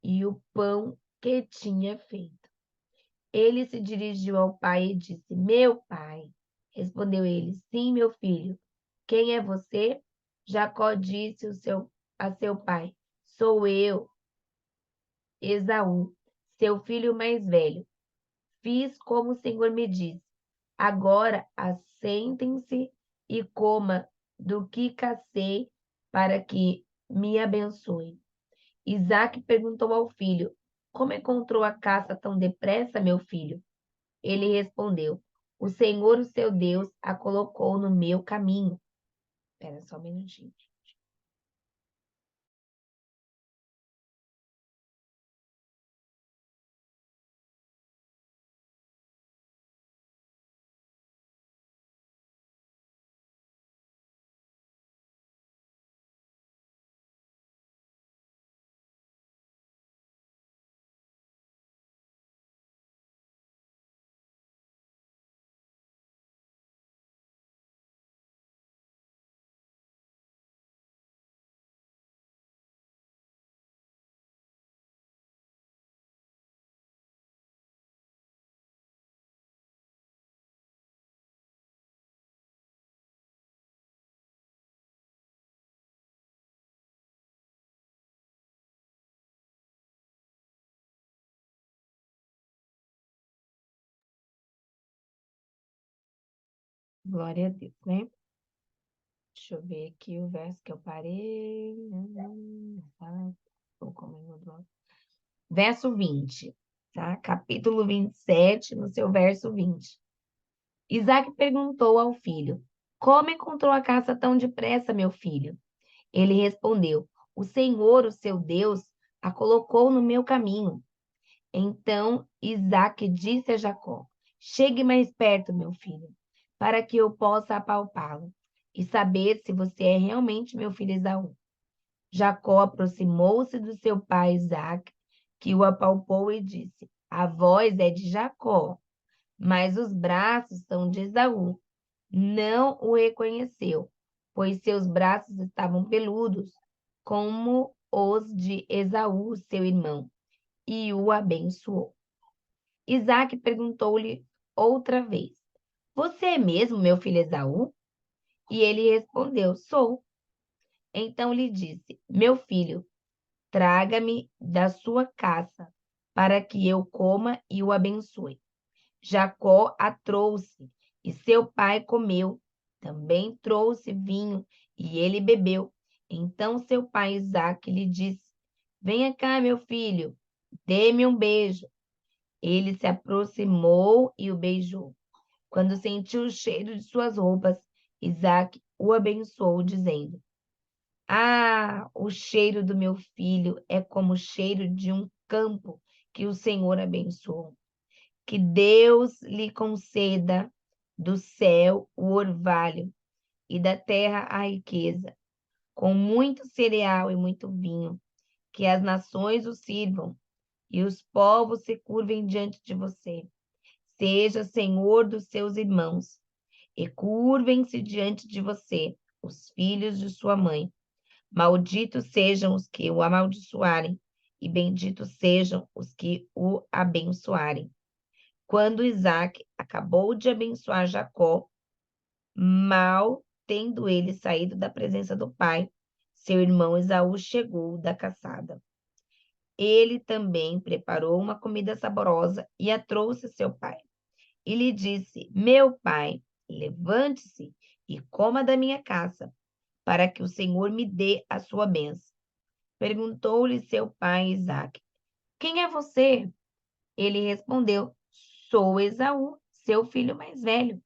e o pão que tinha feito. Ele se dirigiu ao pai e disse: Meu pai. Respondeu ele: Sim, meu filho. Quem é você? Jacó disse a seu pai: Sou eu, Esaú, seu filho mais velho. Fiz como o Senhor me disse. Agora assentem-se e coma do que cacei para que me abençoe. Isaque perguntou ao filho: Como encontrou a caça tão depressa, meu filho? Ele respondeu: O Senhor, o seu Deus, a colocou no meu caminho. Espera só um minutinho. Glória a Deus, né? Deixa eu ver aqui o verso que eu parei. Verso 20, tá? Capítulo 27, no seu verso 20. Isaac perguntou ao filho: Como encontrou a caça tão depressa, meu filho? Ele respondeu: O Senhor, o seu Deus, a colocou no meu caminho. Então Isaque disse a Jacó: Chegue mais perto, meu filho, para que eu possa apalpá-lo e saber se você é realmente meu filho Esaú. Jacó aproximou-se do seu pai Isaque, que o apalpou e disse: A voz é de Jacó, mas os braços são de Esaú. Não o reconheceu, pois seus braços estavam peludos, como os de Esaú, seu irmão, e o abençoou. Isaque perguntou-lhe outra vez: Você é mesmo meu filho Esaú? E ele respondeu: Sou. Então lhe disse: Meu filho, traga-me da sua caça, para que eu coma e o abençoe. Jacó a trouxe, e seu pai comeu. Também trouxe vinho, e ele bebeu. Então seu pai Isaque lhe disse: Venha cá, meu filho, dê-me um beijo. Ele se aproximou e o beijou. Quando sentiu o cheiro de suas roupas, Isaque o abençoou, dizendo: Ah, o cheiro do meu filho é como o cheiro de um campo que o Senhor abençoou. Que Deus lhe conceda do céu o orvalho e da terra a riqueza, com muito cereal e muito vinho. Que as nações o sirvam e os povos se curvem diante de você. Seja senhor dos seus irmãos e curvem-se diante de você, os filhos de sua mãe. Malditos sejam os que o amaldiçoarem, e benditos sejam os que o abençoarem. Quando Isaac acabou de abençoar Jacó, mal tendo ele saído da presença do pai, seu irmão Esaú chegou da caçada. Ele também preparou uma comida saborosa e a trouxe a seu pai. E lhe disse: Meu pai, levante-se e coma da minha caça, para que o Senhor me dê a sua bênção. Perguntou-lhe seu pai Isaque: Quem é você? Ele respondeu: Sou Esaú, seu filho mais velho.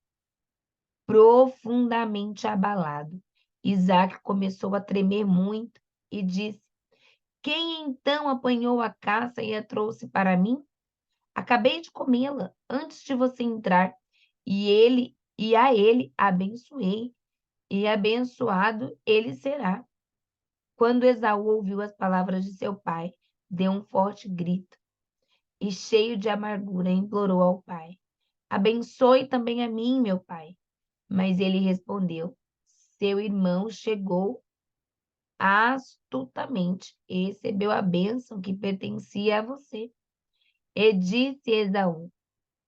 Profundamente abalado, Isaque começou a tremer muito e disse: Quem então apanhou a caça e a trouxe para mim? Acabei de comê-la antes de você entrar, e a ele abençoei, e abençoado ele será. Quando Esaú ouviu as palavras de seu pai, deu um forte grito e, cheio de amargura, implorou ao pai: Abençoe também a mim, meu pai. Mas ele respondeu: Seu irmão chegou astutamente e recebeu a bênção que pertencia a você. E disse Esaú: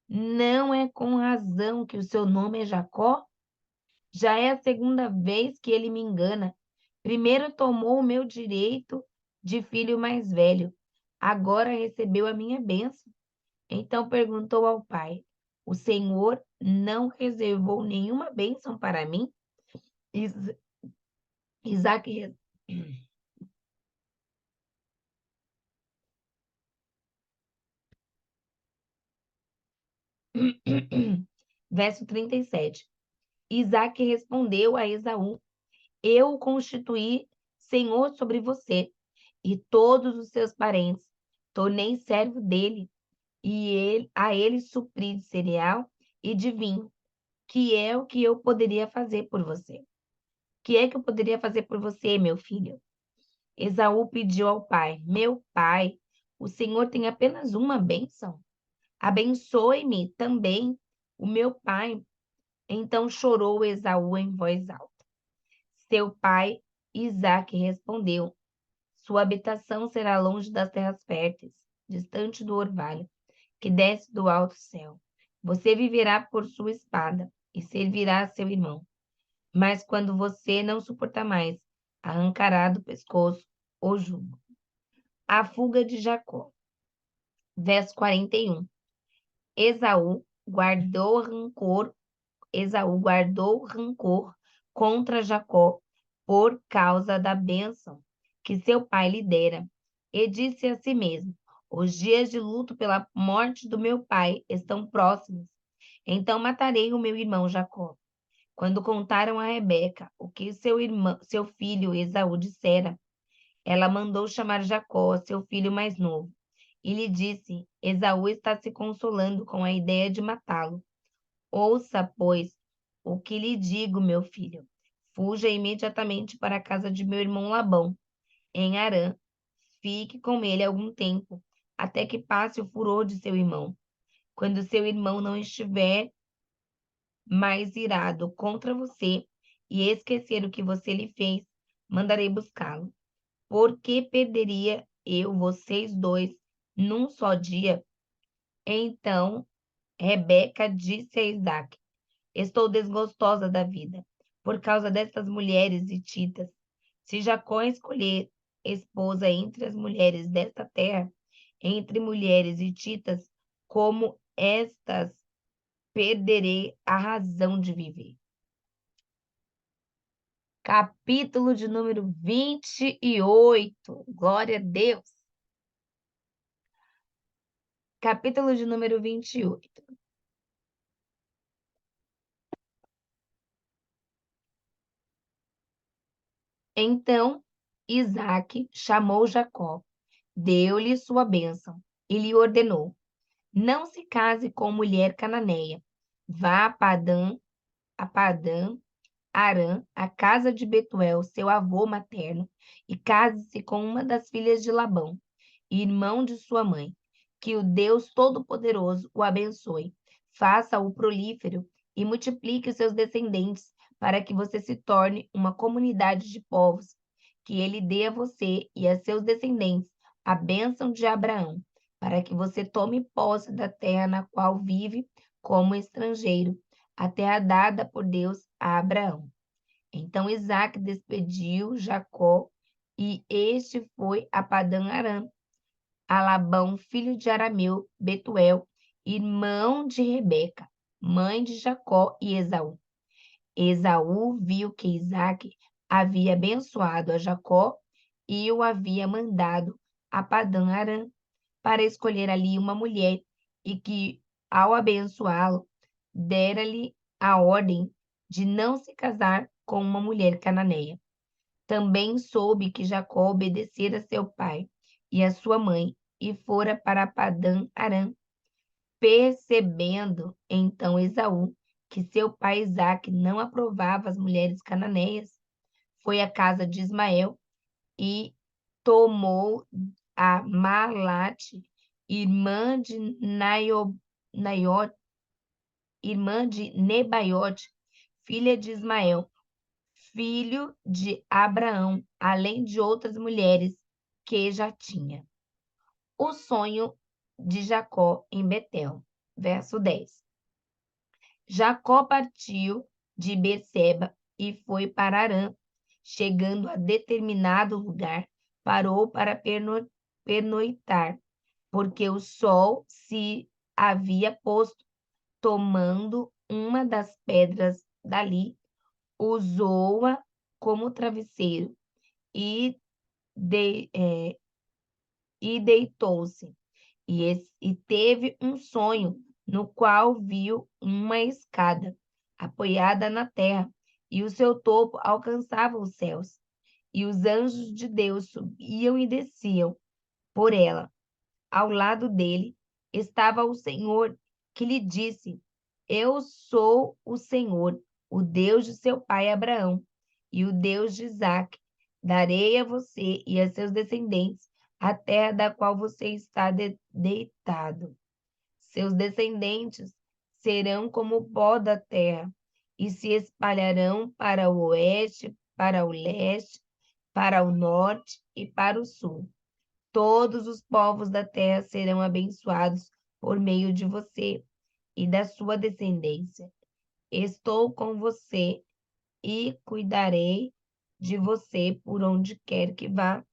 não é com razão que o seu nome é Jacó? Já é a segunda vez que ele me engana. Primeiro tomou o meu direito de filho mais velho, agora recebeu a minha bênção. Então perguntou ao pai: o Senhor não reservou nenhuma bênção para mim? Is- Isaac, verso 37. Isaac respondeu a Esaú: eu o constituí senhor sobre você e todos os seus parentes. Tornei servo dele e a ele supri de cereal e de vinho, que é o que eu poderia fazer por você. Que é que eu poderia fazer por você, meu filho? Esaú pediu ao pai: meu pai, o Senhor tem apenas uma bênção. Abençoe-me também, o meu pai. Então chorou Esaú em voz alta. Seu pai, Isaque, respondeu: sua habitação será longe das terras férteis, distante do orvalho, que desce do alto céu. Você viverá por sua espada e servirá a seu irmão. Mas quando você não suportar mais, arrancará do pescoço o jugo. A fuga de Jacó. Verso 41. Esaú guardou rancor, Esaú guardou rancor contra Jacó por causa da bênção que seu pai lhe dera. E disse a si mesmo: os dias de luto pela morte do meu pai estão próximos. Então matarei o meu irmão Jacó. Quando contaram a Rebeca o que seu filho Esaú dissera, ela mandou chamar Jacó, seu filho mais novo, e lhe disse: Esaú está se consolando com a ideia de matá-lo. Ouça, pois, o que lhe digo, meu filho. Fuja imediatamente para a casa de meu irmão Labão, em Harã. Fique com ele algum tempo, até que passe o furor de seu irmão. Quando seu irmão não estiver mais irado contra você e esquecer o que você lhe fez, mandarei buscá-lo. Por que perderia eu vocês dois num só dia? Então Rebeca disse a Isaac: estou desgostosa da vida por causa dessas mulheres hititas. Se Jacó escolher esposa entre as mulheres desta terra, entre mulheres hititas como estas, perderei a razão de viver. Capítulo de número 28. Glória a Deus. Capítulo de número 28. Então Isaque chamou Jacó, deu-lhe sua bênção e lhe ordenou: não se case com mulher cananeia. Vá a Padã Arã, a casa de Betuel, seu avô materno, e case-se com uma das filhas de Labão, irmão de sua mãe. Que o Deus Todo-Poderoso o abençoe, faça-o prolífero e multiplique os seus descendentes, para que você se torne uma comunidade de povos. Que ele dê a você e a seus descendentes a bênção de Abraão, para que você tome posse da terra na qual vive como estrangeiro, a terra dada por Deus a Abraão. Então Isaac despediu Jacó e este foi a Padã-Arã, a Labão, filho de Arameu, Betuel, irmão de Rebeca, mãe de Jacó e Esaú. Esaú viu que Isaac havia abençoado a Jacó e o havia mandado a Padã-Arã para escolher ali uma mulher e que, ao abençoá-lo, dera-lhe a ordem de não se casar com uma mulher cananeia. Também soube que Jacó obedecera seu pai e a sua mãe e fora para Padã-Arã. Percebendo então Esaú que seu pai Isaque não aprovava as mulheres cananeias, foi à casa de Ismael e tomou a Malate, irmã de Naiote, irmã de Nebaiote, filha de Ismael, filho de Abraão, além de outras mulheres que já tinha. O sonho de Jacó em Betel. Verso 10. Jacó partiu de Berseba e foi para Harã. Chegando a determinado lugar, parou para pernoitar, porque o sol se havia posto. Tomando uma das pedras dali, usou-a como travesseiro e, e deitou-se. E teve um sonho, no qual viu uma escada apoiada na terra, e o seu topo alcançava os céus, e os anjos de Deus subiam e desciam por ela. Ao lado dele estava o Senhor, que lhe disse: Eu sou o Senhor, o Deus de seu pai Abraão, e o Deus de Isaque. Darei a você e a seus descendentes a terra da qual você está deitado. Seus descendentes serão como o pó da terra, e se espalharão para o oeste, para o leste, para o norte e para o sul. Todos os povos da terra serão abençoados por meio de você e da sua descendência. Estou com você e cuidarei de você por onde quer que vá.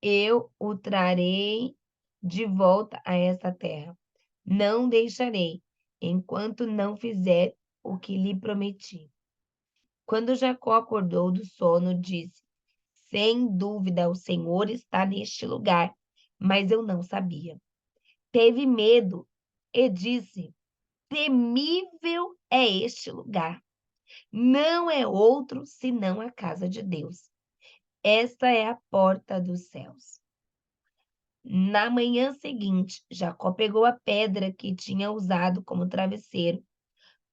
Eu o trarei de volta a essa terra. Não deixarei, enquanto não fizer o que lhe prometi. Quando Jacó acordou do sono, disse: Sem dúvida, o Senhor está neste lugar, mas eu não sabia. Teve medo e disse: Temível é este lugar. Não é outro senão a casa de Deus. Esta é a porta dos céus. Na manhã seguinte, Jacó pegou a pedra que tinha usado como travesseiro,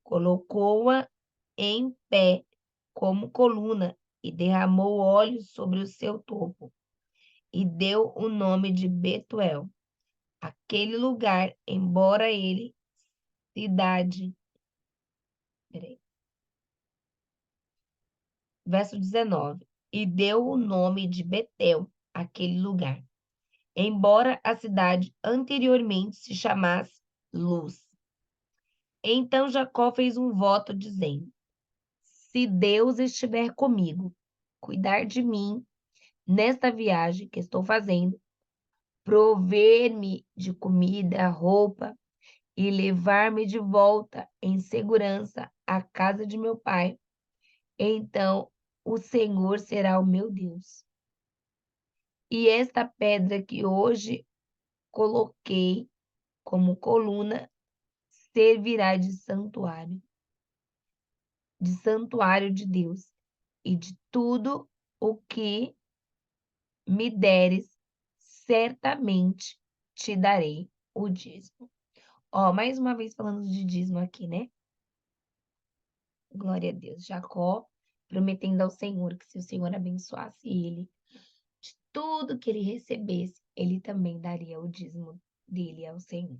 colocou-a em pé como coluna e derramou óleo sobre o seu topo e deu o nome de Betuel. Aquele lugar, embora ele cidade. Peraí. Verso 19. E deu o nome de Betel, aquele lugar, embora a cidade anteriormente se chamasse Luz. Então Jacó fez um voto dizendo: Se Deus estiver comigo, cuidar de mim nesta viagem que estou fazendo, prover-me de comida, roupa e levar-me de volta em segurança à casa de meu pai, então o Senhor será o meu Deus. E esta pedra que hoje coloquei como coluna servirá de santuário de Deus, e de tudo o que me deres, certamente te darei o dízimo. Ó, mais uma vez falando de dízimo aqui, né? Glória a Deus. Jacó prometendo ao Senhor que se o Senhor abençoasse ele, de tudo que ele recebesse, ele também daria o dízimo dele ao Senhor.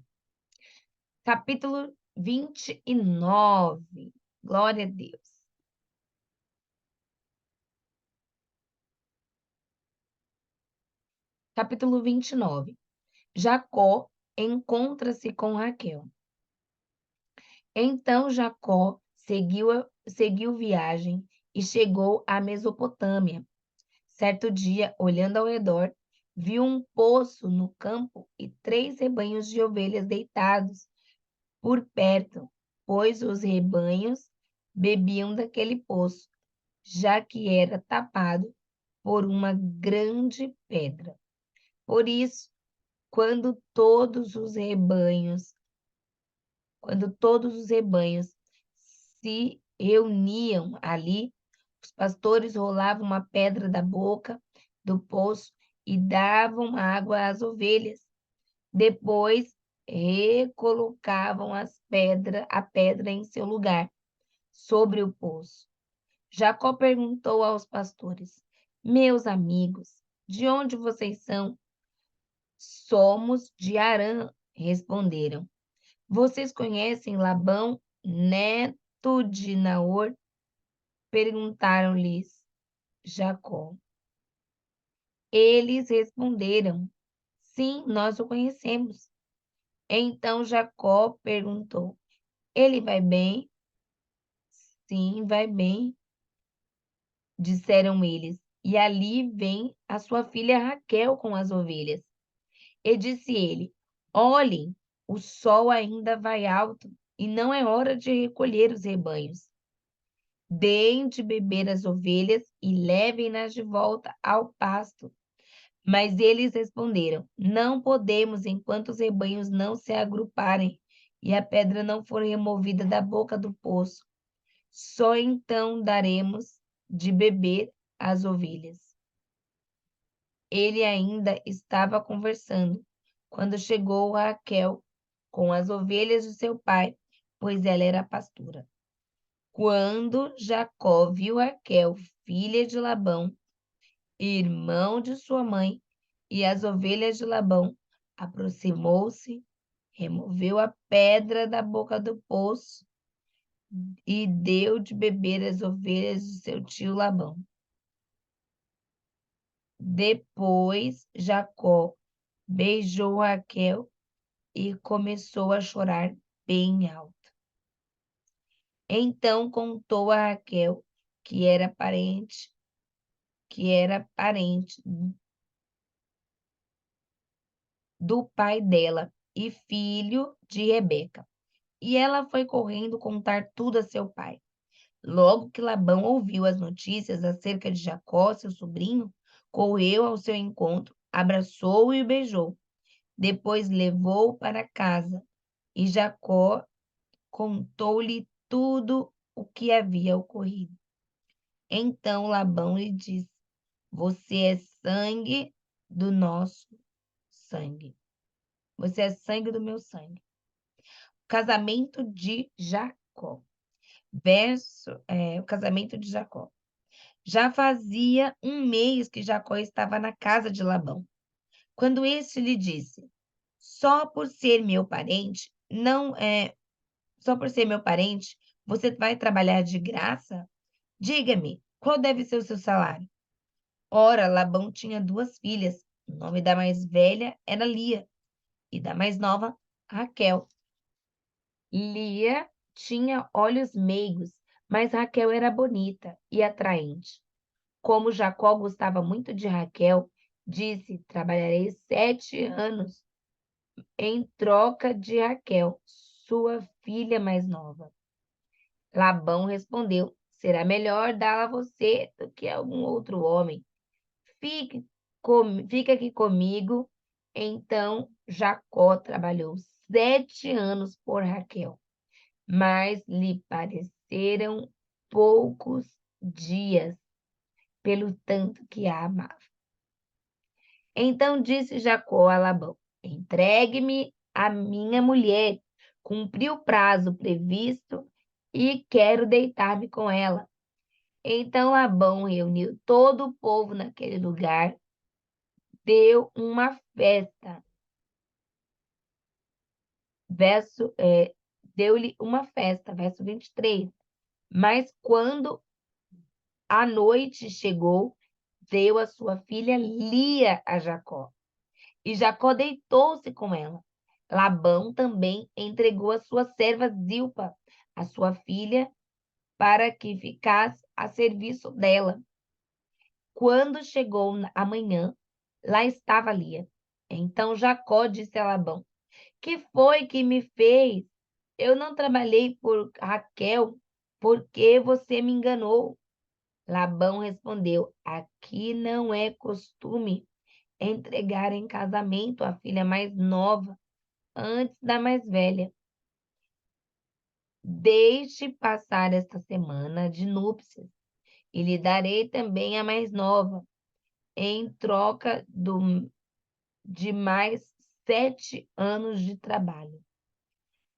Capítulo 29. Glória a Deus. Capítulo 29. Jacó encontra-se com Raquel. Então Jacó seguiu viagem e chegou à Mesopotâmia. Certo dia, olhando ao redor, viu um poço no campo e 3 rebanhos de ovelhas deitados por perto, pois os rebanhos bebiam daquele poço, já que era tapado por uma grande pedra. Por isso, quando todos os rebanhos se reuniam ali, os pastores rolavam uma pedra da boca do poço e davam água às ovelhas. Depois, recolocavam a pedra em seu lugar, sobre o poço. Jacó perguntou aos pastores: Meus amigos, de onde vocês são? Somos de Harã, responderam. Vocês conhecem Labão, neto de Naor? Perguntaram-lhes Jacó. Eles responderam: Sim, nós o conhecemos. Então Jacó perguntou: Ele vai bem? Sim, vai bem, disseram eles. E ali vem a sua filha Raquel com as ovelhas. E disse ele: Olhem, o sol ainda vai alto e não é hora de recolher os rebanhos. Deem de beber as ovelhas e levem-nas de volta ao pasto. Mas eles responderam: Não podemos enquanto os rebanhos não se agruparem e a pedra não for removida da boca do poço. Só então daremos de beber às ovelhas. Ele ainda estava conversando quando chegou Raquel com as ovelhas de seu pai, pois ela era pastora. Quando Jacó viu Raquel, filha de Labão, irmão de sua mãe, e as ovelhas de Labão, aproximou-se, removeu a pedra da boca do poço e deu de beber às ovelhas de seu tio Labão. Depois Jacó beijou Raquel e começou a chorar bem alto. Então contou a Raquel que era parente do pai dela e filho de Rebeca. E ela foi correndo contar tudo a seu pai. Logo que Labão ouviu as notícias acerca de Jacó, seu sobrinho, correu ao seu encontro, abraçou-o e o beijou. Depois levou-o para casa e Jacó contou-lhe tudo o que havia ocorrido. Então Labão lhe disse: Você é sangue do nosso sangue. Você é sangue do meu sangue. Casamento de Jacó. O casamento de Jacó. Já fazia um mês que Jacó estava na casa de Labão, quando este lhe disse: Só por ser meu parente, você vai trabalhar de graça? Diga-me, qual deve ser o seu salário? Ora, Labão tinha 2 filhas. O nome da mais velha era Lia e da mais nova, Raquel. Lia tinha olhos meigos, mas Raquel era bonita e atraente. Como Jacó gostava muito de Raquel, disse: Trabalharei 7 anos em troca de Raquel, sua filha mais nova. Labão respondeu: Será melhor dá-la a você do que a algum outro homem. Fica aqui comigo. Então Jacó trabalhou 7 anos por Raquel, mas lhe pareceram poucos dias, pelo tanto que a amava. Então disse Jacó a Labão: Entregue-me a minha mulher. Cumpri o prazo previsto e quero deitar-me com ela. Então Labão reuniu todo o povo naquele lugar, deu uma festa. Deu-lhe uma festa, verso 23. Mas quando a noite chegou, deu a sua filha Lia a Jacó. E Jacó deitou-se com ela. Labão também entregou a sua serva Zilpa, a sua filha, para que ficasse a serviço dela. Quando chegou a manhã, lá estava Lia. Então Jacó disse a Labão: Que foi que me fez? Eu não trabalhei por Raquel, porque você me enganou. Labão respondeu: Aqui não é costume entregar em casamento a filha mais nova antes da mais velha. Deixe passar esta semana de núpcias e lhe darei também a mais nova, em troca de mais 7 anos de trabalho.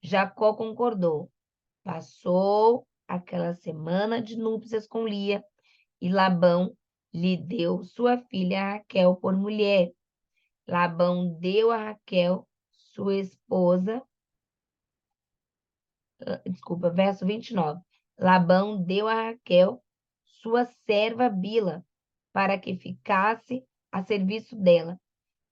Jacó concordou. Passou aquela semana de núpcias com Lia e Labão lhe deu sua filha Raquel por mulher. Labão deu a Raquel, sua esposa, verso 29. Labão deu a Raquel, sua serva Bila, para que ficasse a serviço dela.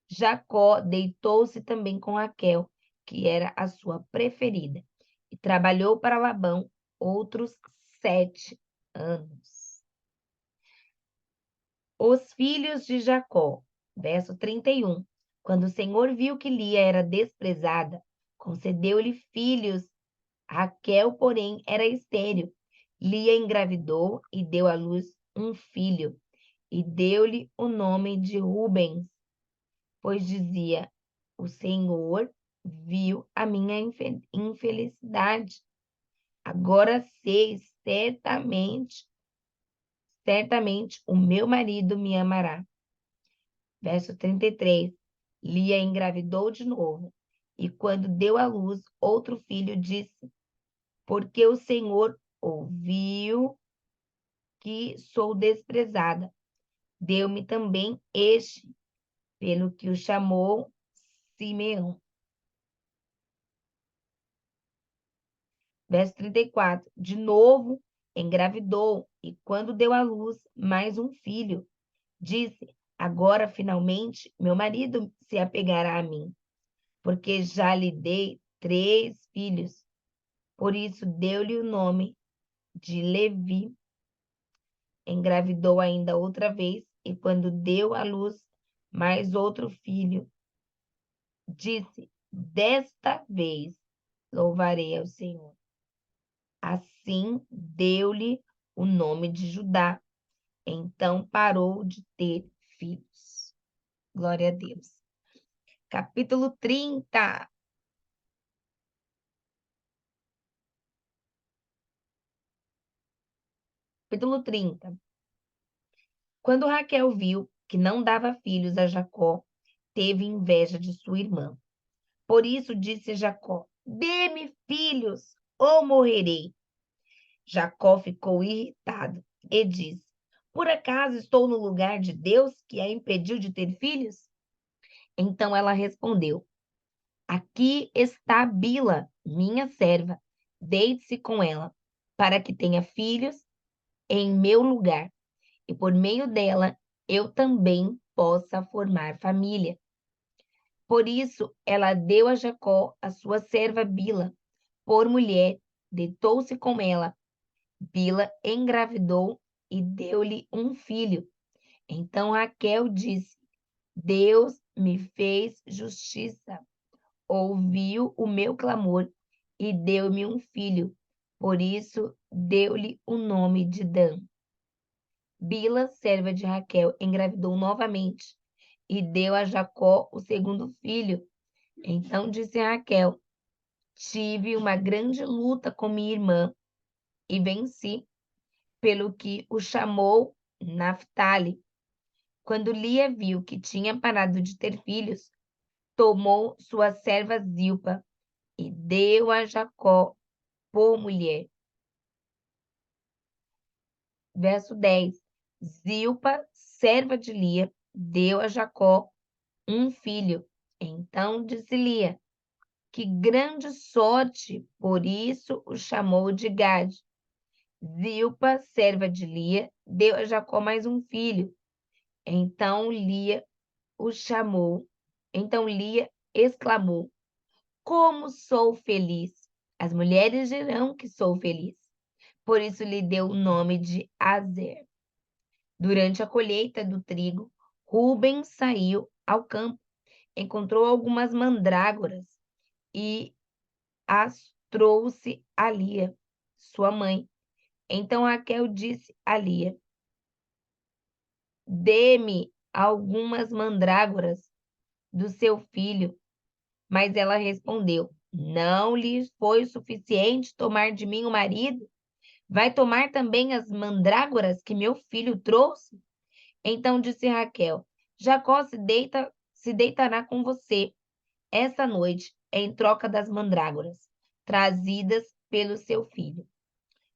Jacó deitou-se também com Raquel que era a sua preferida, e trabalhou para Labão outros 7 anos. Os filhos de Jacó, verso 31. Quando o Senhor viu que Lia era desprezada, concedeu-lhe filhos. Raquel, porém, era estéril. Lia engravidou e deu à luz um filho, e deu-lhe o nome de Rubens, pois dizia: o Senhor viu a minha infelicidade. Agora sei, certamente o meu marido me amará. Verso 33. Lia engravidou de novo, e quando deu à luz outro filho, disse: porque o Senhor ouviu que sou desprezada, deu-me também este, pelo que o chamou Simeão. Verso 34. De novo engravidou, e quando deu à luz mais um filho, disse: agora finalmente meu marido se apegará a mim, porque já lhe dei 3 filhos. Por isso deu-lhe o nome de Levi. Engravidou ainda outra vez, e quando deu à luz mais outro filho, disse: desta vez louvarei ao Senhor. Assim deu-lhe o nome de Judá. Então parou de ter filhos. Glória a Deus. Capítulo 30. Capítulo 30. Quando Raquel viu que não dava filhos a Jacó, teve inveja de sua irmã. Por isso disse Jacó: dê-me filhos, ou morrerei. Jacó ficou irritado e disse: por acaso estou no lugar de Deus que a impediu de ter filhos? Então ela respondeu: aqui está Bila, minha serva. Deite-se com ela, para que tenha filhos em meu lugar, e por meio dela eu também possa formar família. Por isso ela deu a Jacó a sua serva Bila por mulher, deitou-se com ela. Bila engravidou e deu-lhe um filho. Então Raquel disse: Deus me fez justiça, ouviu o meu clamor e deu-me um filho. Por isso deu-lhe o nome de Dan. Bila, serva de Raquel, engravidou novamente e deu a Jacó o segundo filho. Então disse Raquel: tive uma grande luta com minha irmã e venci, pelo que o chamou Naftali. Quando Lia viu que tinha parado de ter filhos, tomou sua serva Zilpa e deu a Jacó por mulher. Verso 10. Zilpa, serva de Lia, deu a Jacó um filho. Então disse Lia: que grande sorte, por isso o chamou de Gade. Zilpa, serva de Lia, deu a Jacó mais um filho. Então Lia o chamou. Então Lia exclamou: como sou feliz! As mulheres dirão que sou feliz. Por isso lhe deu o nome de Azer. Durante a colheita do trigo, Rubem saiu ao campo, encontrou algumas mandrágoras e as trouxe a Lia, sua mãe. Então Raquel disse a Lia: dê-me algumas mandrágoras do seu filho. Mas ela respondeu: não lhe foi suficiente tomar de mim o marido? Vai tomar também as mandrágoras que meu filho trouxe? Então disse Raquel: Jacó se deitará com você essa noite em troca das mandrágoras trazidas pelo seu filho.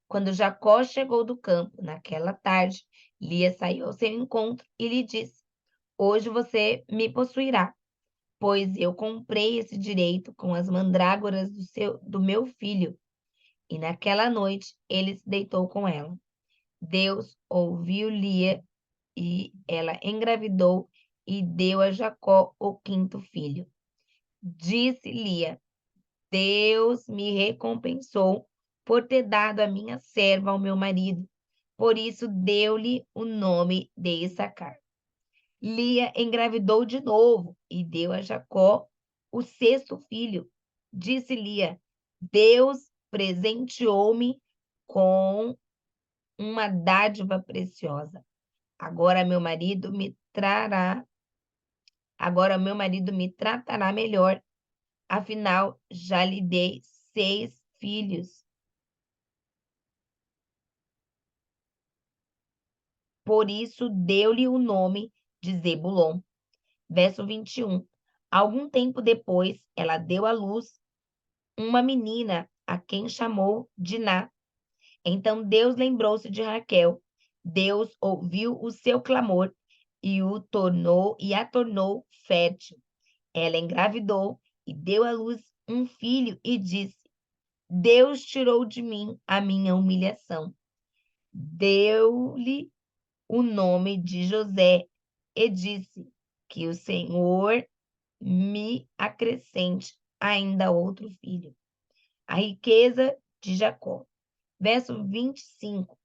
Quando Jacó chegou do campo naquela tarde, Lia saiu ao seu encontro e lhe disse: hoje você me possuirá, pois eu comprei esse direito com as mandrágoras do meu filho. E naquela noite ele se deitou com ela. Deus ouviu Lia e ela engravidou e deu a Jacó o quinto filho. Disse Lia: Deus me recompensou por ter dado a minha serva ao meu marido. Por isso deu-lhe o nome de Issacar. Lia engravidou de novo e deu a Jacó o sexto filho. Disse Lia: Deus presenteou-me com uma dádiva preciosa. Agora meu marido me tratará melhor. Afinal, já lhe dei 6 filhos. Por isso deu-lhe o nome de Zebulon. Verso 21. Algum tempo depois, ela deu à luz uma menina, a quem chamou Diná. Então Deus lembrou-se de Raquel. Deus ouviu o seu clamor e a tornou fértil. Ela engravidou e deu à luz um filho e disse: Deus tirou de mim a minha humilhação. Deu-lhe o nome de José e disse: que o Senhor me acrescente ainda outro filho. A riqueza de Jacó. Verso 25.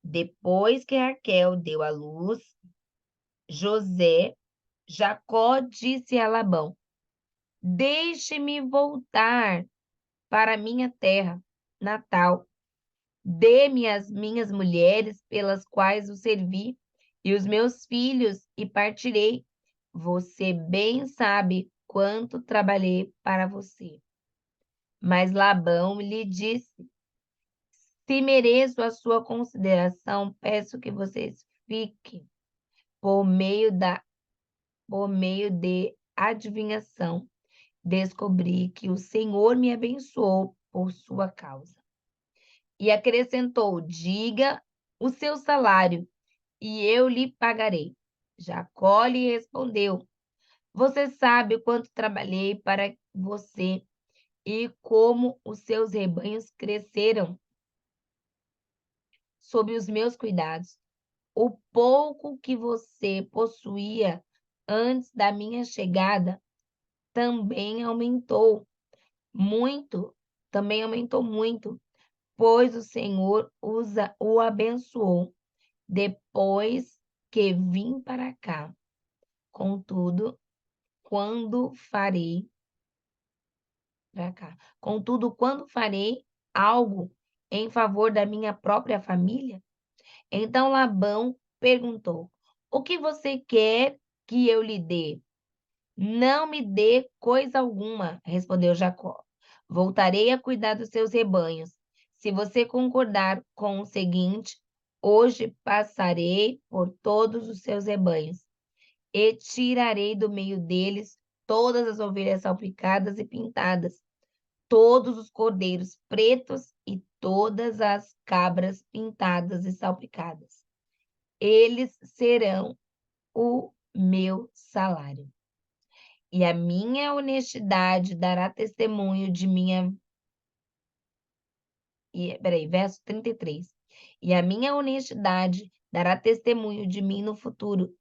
Depois que Raquel deu à luz José, Jacó disse a Labão: Deixe-me voltar para minha terra natal. Dê-me as minhas mulheres pelas quais o servi e os meus filhos e partirei. Você bem sabe quanto trabalhei para você. Mas Labão lhe disse: Se mereço a sua consideração, peço que vocês fiquem por meio de adivinhação. Descobri que o Senhor me abençoou por sua causa. E acrescentou: Diga o seu salário, e eu lhe pagarei. Jacó lhe respondeu: Você sabe o quanto trabalhei para você e como os seus rebanhos cresceram sob os meus cuidados. O pouco que você possuía antes da minha chegada também aumentou muito, pois o Senhor o abençoou depois que vim para cá. Contudo, quando farei algo em favor da minha própria família? Então Labão perguntou: O que você quer que eu lhe dê? Não me dê coisa alguma, respondeu Jacó. Voltarei a cuidar dos seus rebanhos. Se você concordar com o seguinte, hoje passarei por todos os seus rebanhos e tirarei do meio deles todas as ovelhas salpicadas e pintadas, todos os cordeiros pretos e todas as cabras pintadas e salpicadas. Eles serão o meu salário. E a minha honestidade dará testemunho de minha. Verso 33. E a minha honestidade dará testemunho de mim no futuro,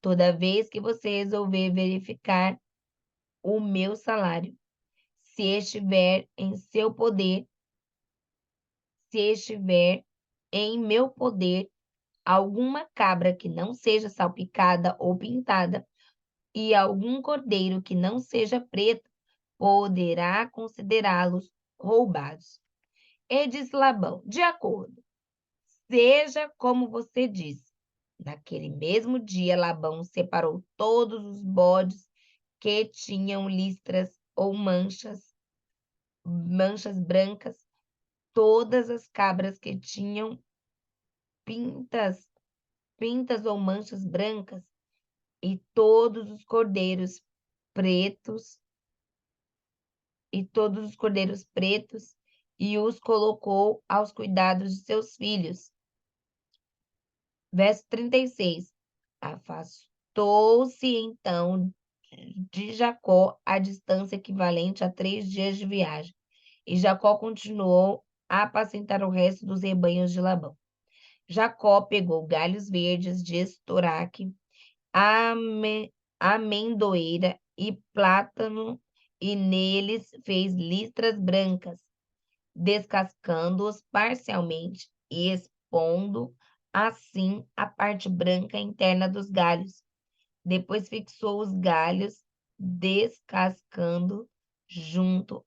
toda vez que você resolver verificar o meu salário. Se estiver em meu poder alguma cabra que não seja salpicada ou pintada, e algum cordeiro que não seja preto, poderá considerá-los roubados. E disse Labão: De acordo, seja como você disse. Naquele mesmo dia, Labão separou todos os bodes que tinham listras ou manchas brancas, todas as cabras que tinham pintas ou manchas brancas, e todos os cordeiros pretos, e os colocou aos cuidados de seus filhos. Verso 36. Afastou-se então de Jacó a distância equivalente a 3 dias de viagem, e Jacó continuou a apacentar o resto dos rebanhos de Labão. Jacó pegou galhos verdes de estoraque, amendoeira e plátano e neles fez listras brancas, descascando-os parcialmente e expondo assim a parte branca interna dos galhos. Depois fixou os galhos, descascando junto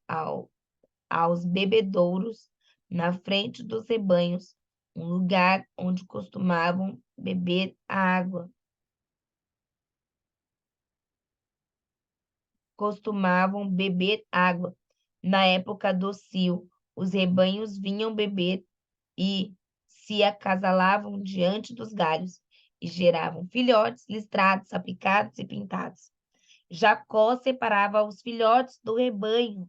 aos bebedouros, na frente dos rebanhos, um lugar onde costumavam beber água. Na época do cio, os rebanhos vinham beber e se acasalavam diante dos galhos e geravam filhotes listrados, aplicados e pintados. Jacó separava os filhotes do rebanho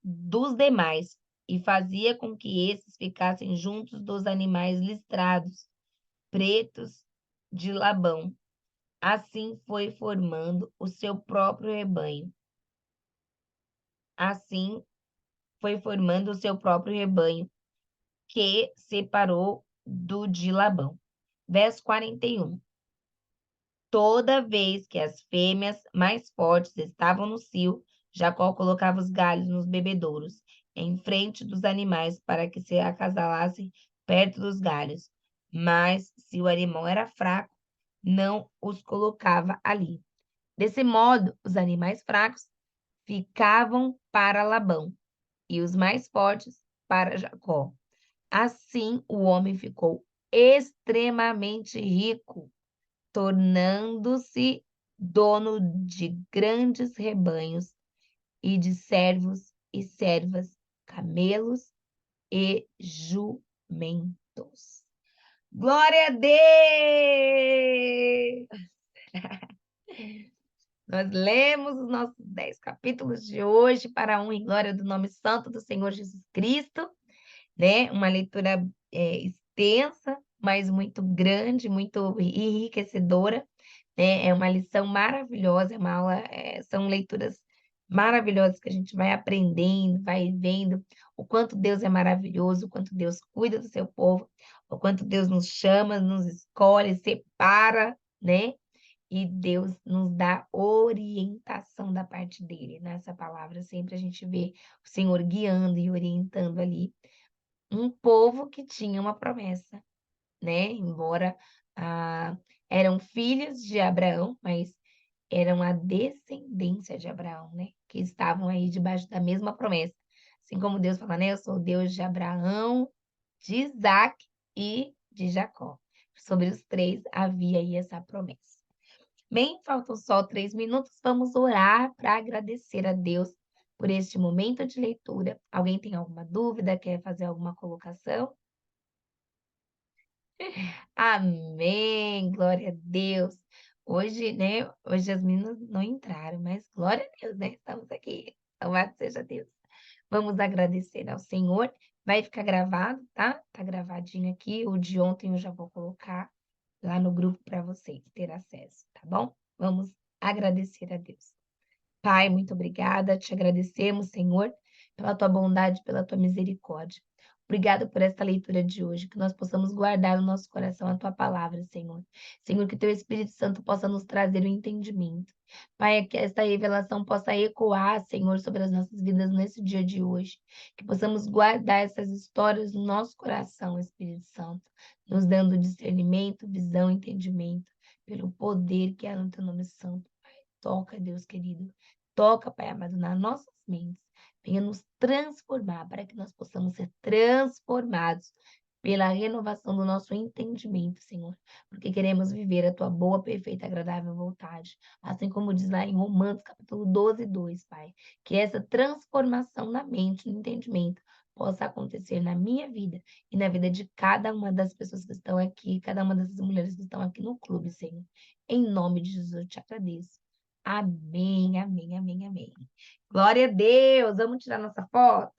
dos demais e fazia com que esses ficassem juntos dos animais listrados, pretos de Labão. Assim foi formando o seu próprio rebanho. Assim foi formando o seu próprio rebanho, que separou do de Labão. Verso 41. Toda vez que as fêmeas mais fortes estavam no cio, Jacó colocava os galhos nos bebedouros, em frente dos animais, para que se acasalassem perto dos galhos. Mas, se o animal era fraco, não os colocava ali. Desse modo, os animais fracos ficavam para Labão e os mais fortes para Jacó. Assim, o homem ficou extremamente rico, tornando-se dono de grandes rebanhos e de servos e servas, camelos e jumentos. Glória a Deus! Nós lemos os nossos 10 capítulos de hoje para a honra e glória do nome santo do Senhor Jesus Cristo, né? Uma leitura extensa, mas muito grande, muito enriquecedora, né? É uma lição maravilhosa, é uma aula, são leituras maravilhosas que a gente vai aprendendo, vai vendo o quanto Deus é maravilhoso, o quanto Deus cuida do seu povo, o quanto Deus nos chama, nos escolhe, separa, né? E Deus nos dá orientação da parte dele. Nessa palavra, sempre a gente vê o Senhor guiando e orientando ali um povo que tinha uma promessa, né? Embora ah, eram filhos de Abraão, mas eram a descendência de Abraão, né? Que estavam aí debaixo da mesma promessa. Assim como Deus fala, né? Eu sou o Deus de Abraão, de Isaac e de Jacó. Sobre os três havia aí essa promessa. Bem, faltam só 3 minutos. Vamos orar para agradecer a Deus por este momento de leitura. Alguém tem alguma dúvida? Quer fazer alguma colocação? Amém, glória a Deus. Hoje, né? Hoje as meninas não entraram, mas glória a Deus, né? Estamos aqui. Louvado seja Deus. Vamos agradecer ao Senhor. Vai ficar gravado, tá? Tá gravadinho aqui. O de ontem eu já vou colocar lá no grupo para vocês terem acesso, tá bom? Vamos agradecer a Deus. Pai, muito obrigada. Te agradecemos, Senhor, pela tua bondade, pela tua misericórdia. Obrigada por esta leitura de hoje, que nós possamos guardar no nosso coração a tua palavra, Senhor. Senhor, que teu Espírito Santo possa nos trazer o entendimento. Pai, que esta revelação possa ecoar, Senhor, sobre as nossas vidas nesse dia de hoje. Que possamos guardar essas histórias no nosso coração, Espírito Santo, nos dando discernimento, visão, entendimento, pelo poder que é no teu nome santo. Toca, Deus querido. Toca, Pai amado, nas nossas mentes. Venha nos transformar para que nós possamos ser transformados pela renovação do nosso entendimento, Senhor. Porque queremos viver a tua boa, perfeita, agradável vontade. Assim como diz lá em Romanos, capítulo 12, 2, Pai. Que essa transformação na mente, no entendimento, possa acontecer na minha vida e na vida de cada uma das pessoas que estão aqui, cada uma dessas mulheres que estão aqui no clube, Senhor. Em nome de Jesus, eu te agradeço. Amém, amém, amém, amém. Glória a Deus. Vamos tirar nossa foto?